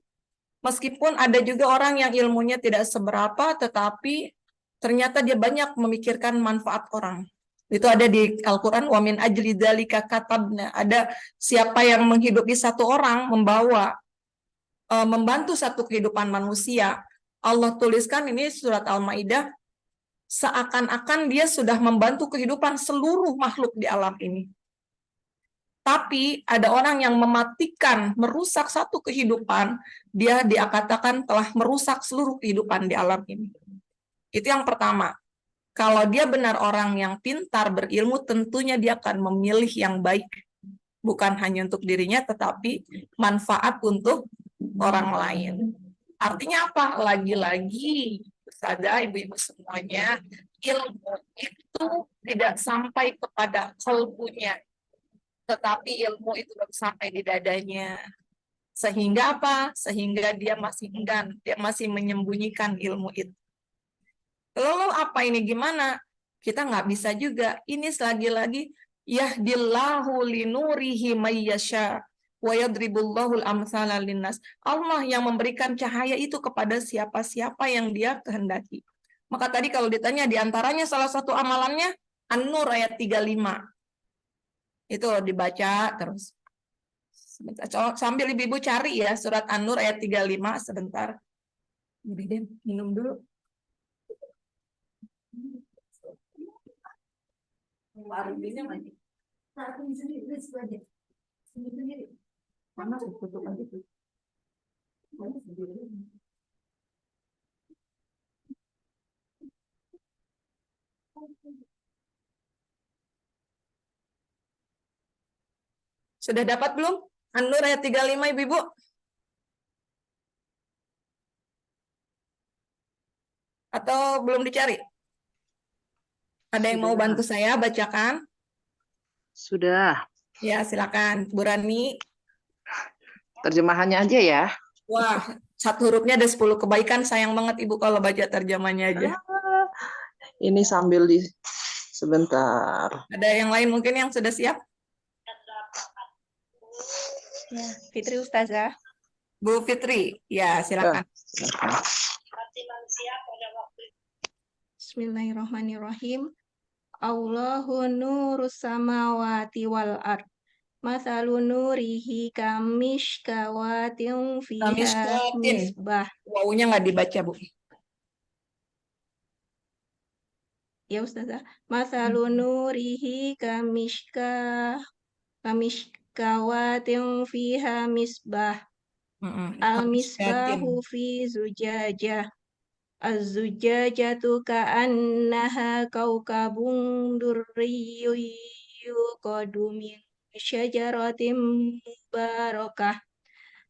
Meskipun ada juga orang yang ilmunya tidak seberapa, tetapi ternyata dia banyak memikirkan manfaat orang. Itu ada di Al-Quran, wa min ajli dzalika katabna. Ada siapa yang menghidupi satu orang, membantu satu kehidupan manusia. Allah tuliskan ini surat Al-Maidah, seakan-akan dia sudah membantu kehidupan seluruh makhluk di alam ini. Tapi ada orang yang mematikan, merusak satu kehidupan, dia katakan telah merusak seluruh kehidupan di alam ini. Itu yang pertama. Kalau dia benar orang yang pintar berilmu, tentunya dia akan memilih yang baik. Bukan hanya untuk dirinya, tetapi manfaat untuk orang lain. Artinya apa? Lagi-lagi, Ustazah, ibu-ibu semuanya, ilmu itu tidak sampai kepada kalbunya, tetapi ilmu itu baru sampai di dadanya. Sehingga apa? Sehingga dia masih enggan, dia masih menyembunyikan ilmu itu. Lalu apa ini gimana? Kita nggak bisa juga. Ini lagi-lagi yahdillahu linurihi mayyasha. wa yadribullahul amsala linnas. Allah yang memberikan cahaya itu kepada siapa-siapa yang Dia kehendaki. Maka tadi kalau ditanya di antaranya salah satu amalannya An-Nur ayat 35. Itu dibaca terus. Sebentar, sambil ibu-ibu cari ya surat An-Nur ayat 35 sebentar. Minum dulu. Sudah dapat belum? An-Nur ayat 35 ibu-ibu? Atau belum dicari? Ada yang mau bantu saya bacakan? Sudah. Ya, silakan. Bu Rani. Terjemahannya aja ya. Wah, satu hurufnya ada 10 kebaikan. Sayang banget Ibu kalau baca terjemahnya aja. Ini sambil sebentar. Ada yang lain mungkin yang sudah siap? Ya, Fitri Ustazah. Bu Fitri, ya silakan. Bismillahirrahmanirrahim. Allahu nurus samawati wal ard. Mathalu nurihi kamishkawatin fiha Kamishkawatin. misbah. Wawunya nggak dibaca, Bu. Ya Ustazah. Mathalu nurihi kamishkawatin fiha misbah. Al-misbahu fi zujajah. Az-zujajatu ka'annaha kaukabun durriyyun yuqadu min syajaratin mubarakah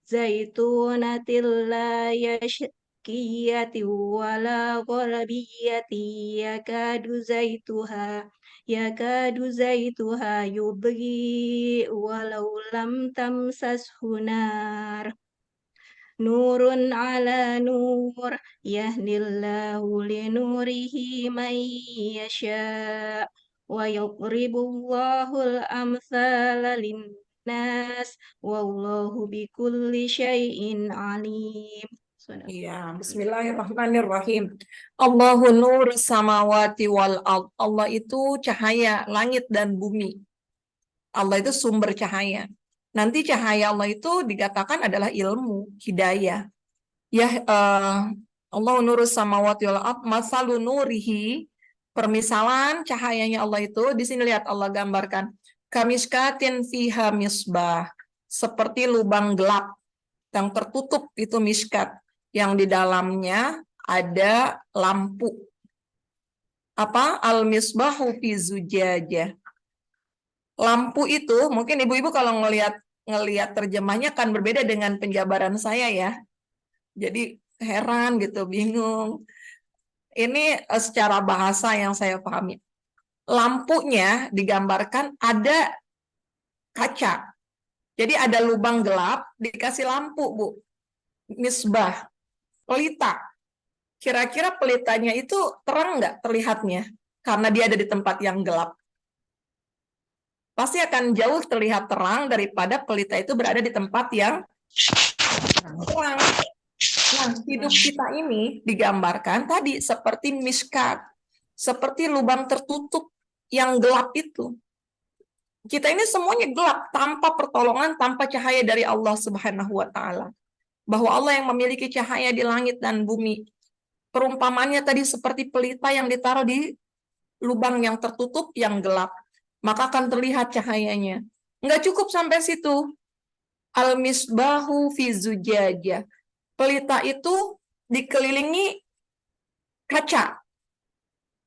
zaitunatin la yashkiyati wala gharbiyati yakadu zaituha yudhi walau lam tamsashu nar. Nurun ala nur yahdillahu linurihi man yasha wa yadribullahul amthala linnas wallahu bikulli syai'in alim. Iya, bismillahirrahmanirrahim. Allahu nur samawati wal ard. Allah itu cahaya langit dan bumi. Allah itu sumber cahaya. Nanti cahaya Allah itu dikatakan adalah ilmu, hidayah. Ya, Allah nurus samawati wal ard, masalu nurihi, permisalan cahayanya Allah itu, di sini lihat Allah gambarkan, kamiskatin fiha misbah, seperti lubang gelap yang tertutup itu miskat, yang di dalamnya ada lampu. Apa? Al-misbahu fi zujajah. Lampu itu, mungkin ibu-ibu kalau ngelihat terjemahnya kan berbeda dengan penjabaran saya ya. Jadi heran gitu, bingung. Ini secara bahasa yang saya pahami. Lampunya digambarkan ada kaca. Jadi ada lubang gelap, dikasih lampu, Bu. Misbah, pelita. Kira-kira pelitanya itu terang nggak terlihatnya? Karena dia ada di tempat yang gelap. Pasti akan jauh terlihat terang daripada pelita itu berada di tempat yang terang. Nah, hidup kita ini digambarkan tadi seperti miskat, seperti lubang tertutup yang gelap itu. Kita ini semuanya gelap, tanpa pertolongan, tanpa cahaya dari Allah Subhanahu wa Ta'ala. Bahwa Allah yang memiliki cahaya di langit dan bumi. Perumpamannya tadi seperti pelita yang ditaruh di lubang yang tertutup yang gelap. Maka akan terlihat cahayanya. Nggak cukup sampai situ. Al-misbahu fi zujajah. Pelita itu dikelilingi kaca.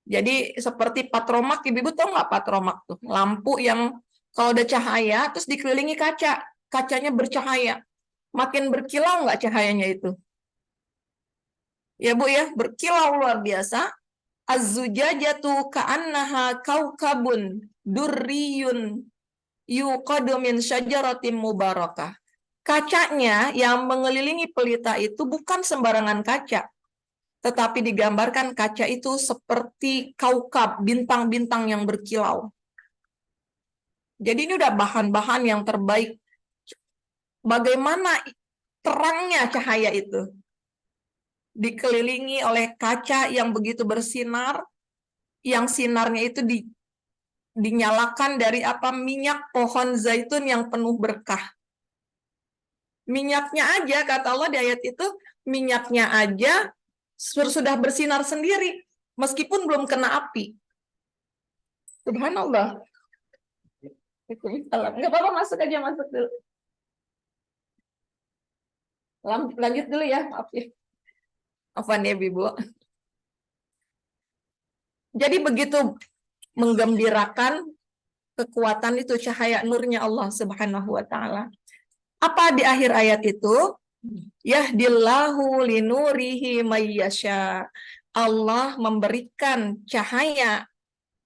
Jadi seperti patromak, ibu-ibu tahu nggak patromak tuh? Lampu yang kalau ada cahaya, terus dikelilingi kaca. Kacanya bercahaya. Makin berkilau nggak cahayanya itu? Ya Bu ya, berkilau luar biasa. Az-zujajatu ka'annaha kaukabun durriyun yuqadu min syajaratin mubarakah. Kacanya yang mengelilingi pelita itu bukan sembarangan kaca, tetapi digambarkan kaca itu seperti kaukab, bintang-bintang yang berkilau. Jadi ini udah bahan-bahan yang terbaik. Bagaimana terangnya cahaya itu? Dikelilingi oleh kaca yang begitu bersinar, yang sinarnya itu dinyalakan dari minyak pohon zaitun yang penuh berkah. Minyaknya aja, kata Allah di ayat itu, minyaknya aja sudah bersinar sendiri, meskipun belum kena api. Subhanallah. Nggak apa-apa, masuk aja, masuk dulu. Lanjut dulu ya, maaf ya. Afwan ya, Ibu. Jadi begitu menggembirakan kekuatan itu, cahaya nurnya Allah Subhanahu wa taala. Apa di akhir ayat itu? Yahdillahu linurihi mayyasha. Allah memberikan cahaya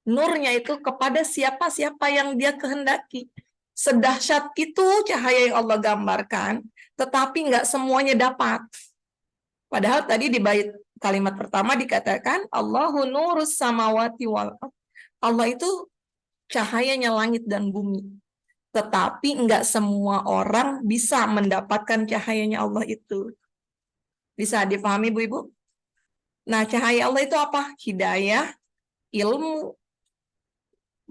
nurnya itu kepada siapa-siapa yang Dia kehendaki. Sedahsyat itu cahaya yang Allah gambarkan, tetapi nggak semuanya dapat. Padahal tadi di bait kalimat pertama dikatakan Allahu nurus samawati wal ardh. Allah itu cahayanya langit dan bumi. Tetapi nggak semua orang bisa mendapatkan cahayanya Allah itu. Bisa dipahami, Bu Ibu? Nah, cahaya Allah itu apa? Hidayah, ilmu.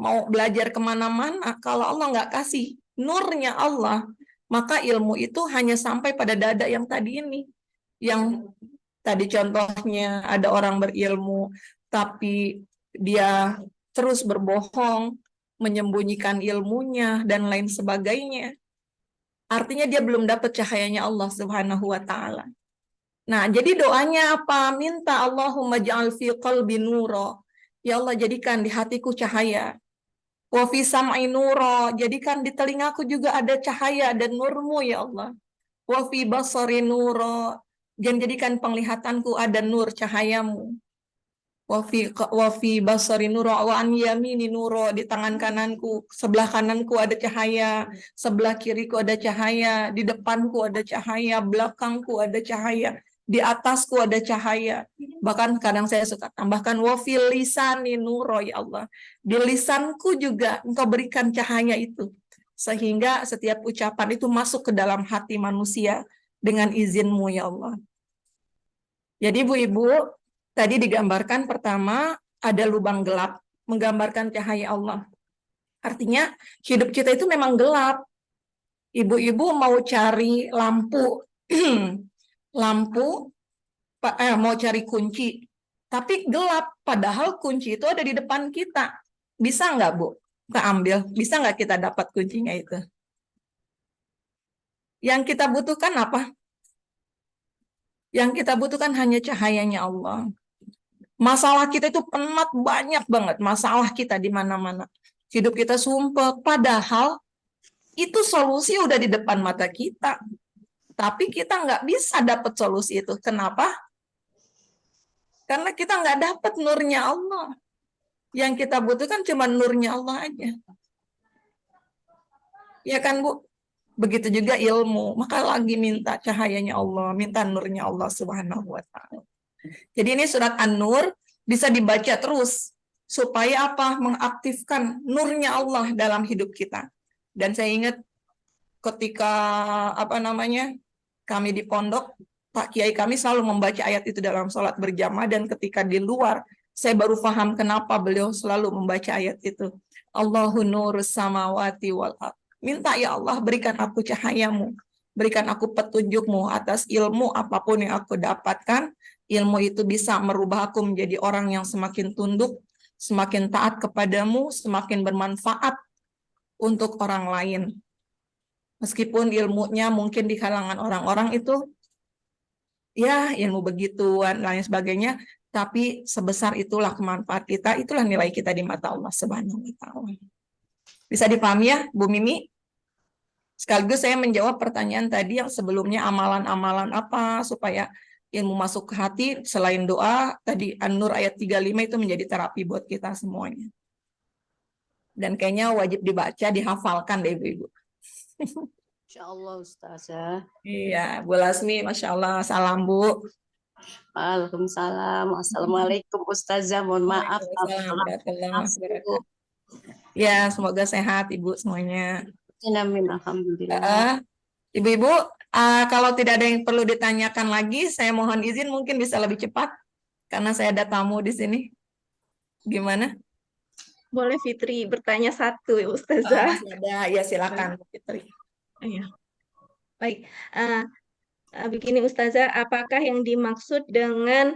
Mau belajar kemana-mana, kalau Allah nggak kasih nurnya Allah, maka ilmu itu hanya sampai pada dada yang tadi ini. Yang tadi contohnya ada orang berilmu, tapi dia terus berbohong, menyembunyikan ilmunya, dan lain sebagainya. Artinya dia belum dapat cahayanya Allah Subhanahu wa ta'ala. Nah, jadi doanya apa? Minta Allahumma ja'al fi qalbi nuro. Ya Allah, jadikan di hatiku cahaya. Wa fi sam'i nuro. Jadikan di telingaku juga ada cahaya dan nurmu, ya Allah. Wa fi basari nuro. Dan jadikan penglihatanku ada nur cahayamu. Wa fi basari nuro wa an yamini nuro. Di tangan kananku, sebelah kananku ada cahaya, sebelah kiriku ada cahaya, di depanku ada cahaya, belakangku ada cahaya, di atasku ada cahaya. Bahkan kadang saya suka tambahkan wa fil lisani nuro, ya Allah. Di lisanku juga Engkau berikan cahaya itu. Sehingga setiap ucapan itu masuk ke dalam hati manusia dengan izin-Mu, ya Allah. Jadi Bu-Ibu, tadi digambarkan pertama ada lubang gelap, menggambarkan cahaya Allah. Artinya hidup kita itu memang gelap. Ibu-ibu mau cari lampu, mau cari kunci, tapi gelap, padahal kunci itu ada di depan kita. Bisa nggak, Bu? Kita ambil, bisa nggak kita dapat kuncinya itu? Yang kita butuhkan apa? Yang kita butuhkan hanya cahayanya Allah. Masalah kita itu penat, banyak banget masalah kita di mana-mana. Hidup kita sumpek, padahal itu solusi udah di depan mata kita. Tapi kita nggak bisa dapat solusi itu. Kenapa? Karena kita nggak dapat nurnya Allah. Yang kita butuhkan cuma nurnya Allah aja. Ya kan, Bu? Begitu juga ilmu. Maka lagi minta cahayanya Allah, minta nurnya Allah Subhanahu wa ta'ala. Jadi ini surat An-Nur bisa dibaca terus. Supaya apa? Mengaktifkan nurnya Allah dalam hidup kita. Dan saya ingat ketika kami di pondok, Pak Kiai kami selalu membaca ayat itu dalam sholat berjamaah, dan ketika di luar saya baru paham kenapa beliau selalu membaca ayat itu. Allahu nurus samawati wal ardh. Minta ya Allah, berikan aku cahayamu, berikan aku petunjukmu atas ilmu apapun yang aku dapatkan. Ilmu itu bisa merubah aku menjadi orang yang semakin tunduk, semakin taat kepadamu, semakin bermanfaat untuk orang lain. Meskipun ilmunya mungkin di kalangan orang-orang itu ya ilmu begituan lain sebagainya, tapi sebesar itulah kemanfaat kita, itulah nilai kita di mata Allah Subhanahu wa ta'ala. Bisa dipahami ya, Bu Mimi? Sekaligus saya menjawab pertanyaan tadi yang sebelumnya, amalan-amalan apa supaya ilmu masuk ke hati selain doa. Tadi An-Nur ayat 35 itu menjadi terapi buat kita semuanya. Dan kayaknya wajib dibaca, dihafalkan deh Ibu-Ibu. Insya Allah Ustazah. Iya, Bu Lasmi, Masya Allah. Salam, Bu. Waalaikumsalam. Assalamualaikum Ustazah. Mohon maaf. Ya, semoga sehat Ibu semuanya. Amin. Alhamdulillah. Ibu-ibu, kalau tidak ada yang perlu ditanyakan lagi, saya mohon izin mungkin bisa lebih cepat karena saya ada tamu di sini. Gimana? Boleh Fitri bertanya satu ya Ustazah. Masih ada, ya silakan Bu Fitri. Iya. Baik. Begini Ustazah, apakah yang dimaksud dengan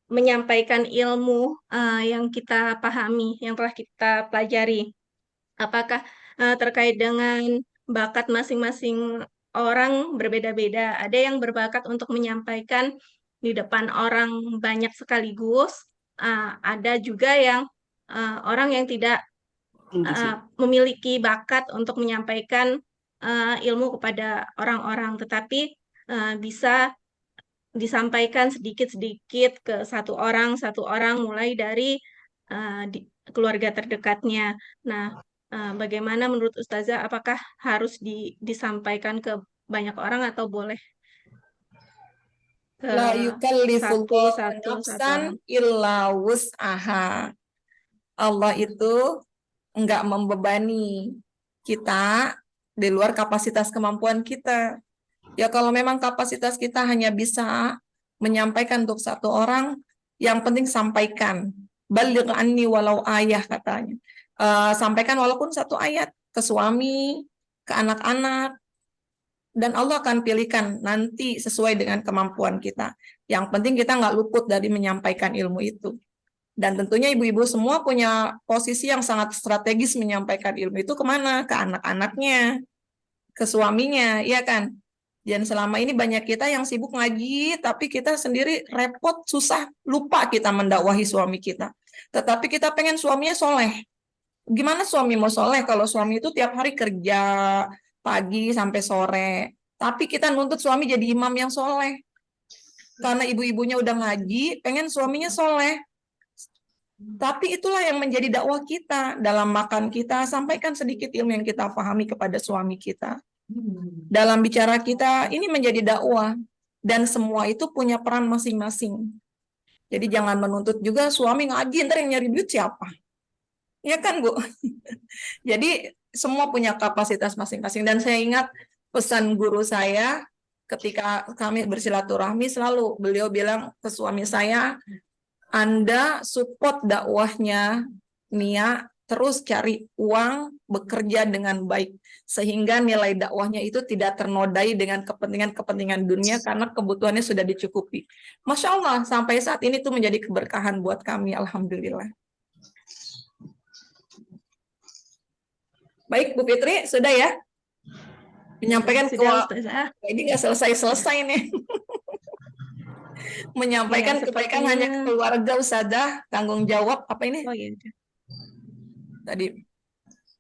menyampaikan ilmu yang kita pahami, yang telah kita pelajari? Apakah terkait dengan bakat masing-masing orang berbeda-beda? Ada yang berbakat untuk menyampaikan di depan orang banyak sekaligus, ada juga yang orang yang tidak memiliki bakat untuk menyampaikan ilmu kepada orang-orang, tetapi bisa disampaikan sedikit-sedikit ke satu orang mulai dari keluarga terdekatnya. Nah, bagaimana menurut Ustazah, apakah harus disampaikan ke banyak orang atau boleh ke La yukallifullahu satu nafsan orang? illa wus'aha. Allah itu enggak membebani kita di luar kapasitas kemampuan kita. Ya kalau memang kapasitas kita hanya bisa menyampaikan untuk satu orang, yang penting sampaikan. Baligh anni walau ayah katanya. Sampaikan walaupun satu ayat ke suami, ke anak-anak, dan Allah akan pilihkan nanti sesuai dengan kemampuan kita. Yang penting kita nggak luput dari menyampaikan ilmu itu. Dan tentunya ibu-ibu semua punya posisi yang sangat strategis menyampaikan ilmu itu kemana? Ke anak-anaknya, ke suaminya, iya kan? Dan selama ini banyak kita yang sibuk ngaji, tapi kita sendiri repot, susah, lupa kita mendakwahi suami kita. Tetapi kita pengen suaminya soleh. Gimana suami mau soleh kalau suami itu tiap hari kerja, pagi sampai sore. Tapi kita nuntut suami jadi imam yang soleh. Karena ibu-ibunya udah ngaji, pengen suaminya soleh. Tapi itulah yang menjadi dakwah kita. Dalam makan kita, sampaikan sedikit ilmu yang kita pahami kepada suami kita. Dalam bicara kita, ini menjadi dakwah. Dan semua itu punya peran masing-masing. Jadi jangan menuntut juga suami ngaji, ntar yang nyari duit siapa? Ya kan, Bu? Jadi semua punya kapasitas masing-masing. Dan saya ingat pesan guru saya ketika kami bersilaturahmi, selalu beliau bilang ke suami saya, Anda support dakwahnya Nia, terus cari uang, bekerja dengan baik. Sehingga nilai dakwahnya itu tidak ternodai dengan kepentingan-kepentingan dunia karena kebutuhannya sudah dicukupi. Masya Allah, sampai saat ini tuh menjadi keberkahan buat kami, Alhamdulillah. Baik, Bu Fitri, sudah ya? Menyampaikan ini nggak selesai-selesai nih. Menyampaikan kebaikan hanya ke keluarga Ustazah, tanggung jawab apa ini? Oh, iya. Tadi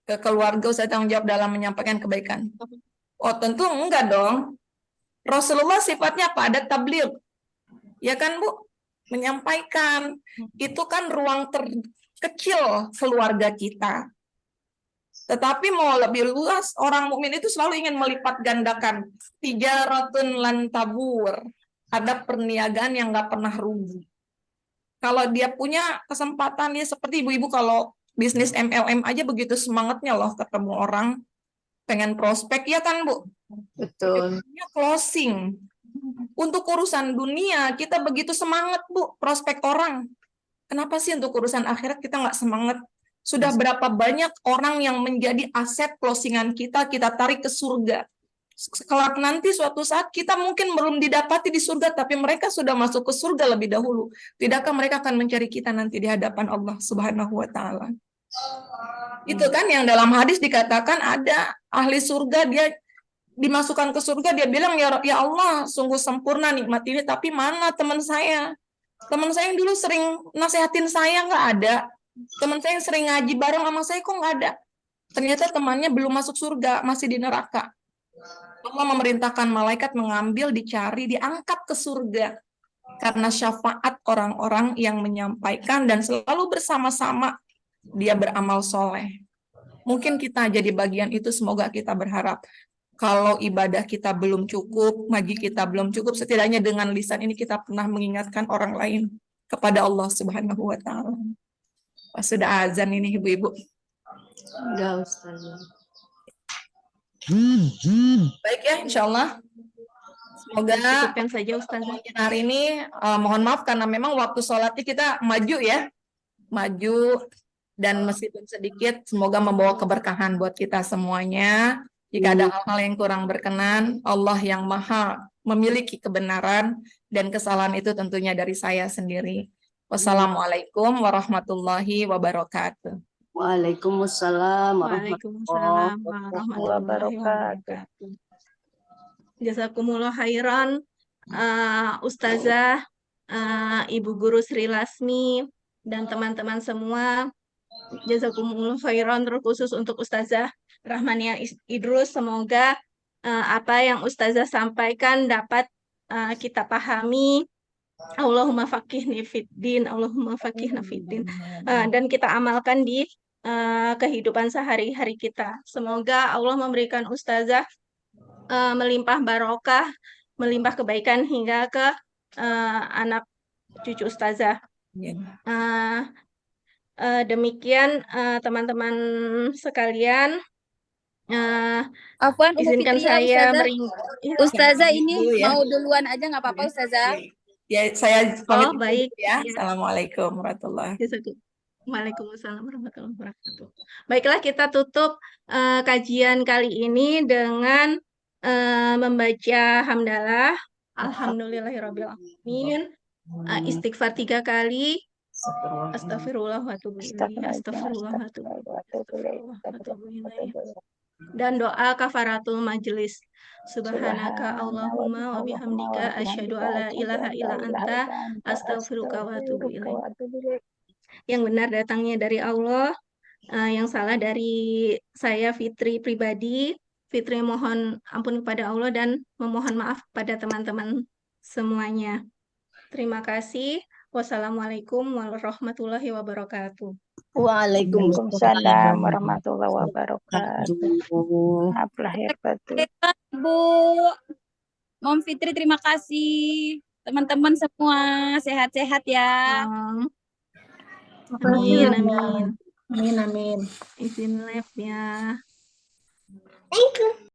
ke keluarga Ustazah tanggung jawab dalam menyampaikan kebaikan. Oh, tentu enggak dong. Rasulullah sifatnya apa? Ada tabligh. Ya kan, Bu? Menyampaikan. Itu kan ruang terkecil keluarga kita. Tetapi mau lebih luas, orang mukmin itu selalu ingin melipat gandakan. Tijaratun lan tabur. Ada perniagaan yang nggak pernah rugi. Kalau dia punya kesempatan, ya seperti ibu-ibu kalau bisnis MLM aja begitu semangatnya loh ketemu orang, pengen prospek, ya kan Bu? Betul. Closing. Untuk urusan dunia, kita begitu semangat Bu, prospek orang. Kenapa sih untuk urusan akhirat kita nggak semangat? Sudah berapa banyak orang yang menjadi aset closingan kita tarik ke surga. Kelak nanti suatu saat kita mungkin belum didapati di surga, tapi mereka sudah masuk ke surga lebih dahulu. Tidakkah mereka akan mencari kita nanti di hadapan Allah Subhanahu wa Ta'ala? Itu kan yang dalam hadis dikatakan ada ahli surga, dia dimasukkan ke surga, dia bilang, ya Allah, sungguh sempurna nikmat ini, tapi mana teman saya? Teman saya yang dulu sering nasihatin saya nggak ada. Teman saya yang sering ngaji bareng sama saya kok nggak ada. Ternyata temannya belum masuk surga, masih di neraka. Allah memerintahkan malaikat mengambil, dicari, diangkat ke surga. Karena syafaat orang-orang yang menyampaikan dan selalu bersama-sama dia beramal soleh. Mungkin kita jadi bagian itu, semoga kita berharap. Kalau ibadah kita belum cukup, ngaji kita belum cukup, setidaknya dengan lisan ini kita pernah mengingatkan orang lain kepada Allah Subhanahu wa Ta'ala. Sudah azan ini ibu-ibu. Enggak, Ustazah. Baik ya, insya Allah. Semoga Cukupkan saja Ustazah. hari ini mohon maaf karena memang waktu sholatnya kita maju ya, maju dan meskipun sedikit semoga membawa keberkahan buat kita semuanya. Jika ada hal-hal yang kurang berkenan, Allah yang maha memiliki kebenaran dan kesalahan itu tentunya dari saya sendiri. Wassalamualaikum warahmatullahi wabarakatuh. Waalaikumsalam Waalaikumsalam warahmatullahi warahmatullahi wabarakatuh. Jazakumullah khairan, Ustazah, Ibu Guru Sri Lasmi, dan teman-teman semua. Jazakumullah khairan terkhusus untuk Ustazah Rahmania Idrus. Semoga apa yang Ustazah sampaikan dapat kita pahami. Allahumma faqihni fiddin, Allahumma faqihna fiddin. Dan kita amalkan di kehidupan sehari-hari kita. Semoga Allah memberikan Ustazah melimpah barokah, melimpah kebaikan hingga ke anak cucu Ustazah. Demikian teman-teman sekalian. Afwan, Izinkan Fitri ya, saya Ustazah. Ustazah ini Dulu ya. mau duluan aja nggak apa-apa Ustazah. Ya, saya pamit Oh, baik. ya. Ya. Assalamualaikum warahmatullahi wabarakatuh. Waalaikumsalam warahmatullahi wabarakatuh. Baiklah, kita tutup kajian kali ini dengan membaca hamdalah. Alhamdulillahirabbil alamin. Istighfar 3 kali. Astagfirullah wa atubu ilaih. Astagfirullah wa atubu ilaih. Astagfirullah wa atubu ilaih. Dan doa kafaratul majelis. Subhanaka Allahumma wa bihamdika asyhadu alla ilaha illa anta astaghfiruka wa atubu ilaik. Yang benar datangnya dari Allah, yang salah dari saya Fitri pribadi. Fitri mohon ampun kepada Allah dan memohon maaf pada teman-teman semuanya. Terima kasih. Wassalamualaikum warahmatullahi wabarakatuh. Waalaikumsalam warahmatullahi wabarakatuh. Maaf lahir batin. Bu Mom Fitri, terima kasih. Teman-teman semua sehat-sehat ya. Amin, amin. Amin, amin. Izin live ya.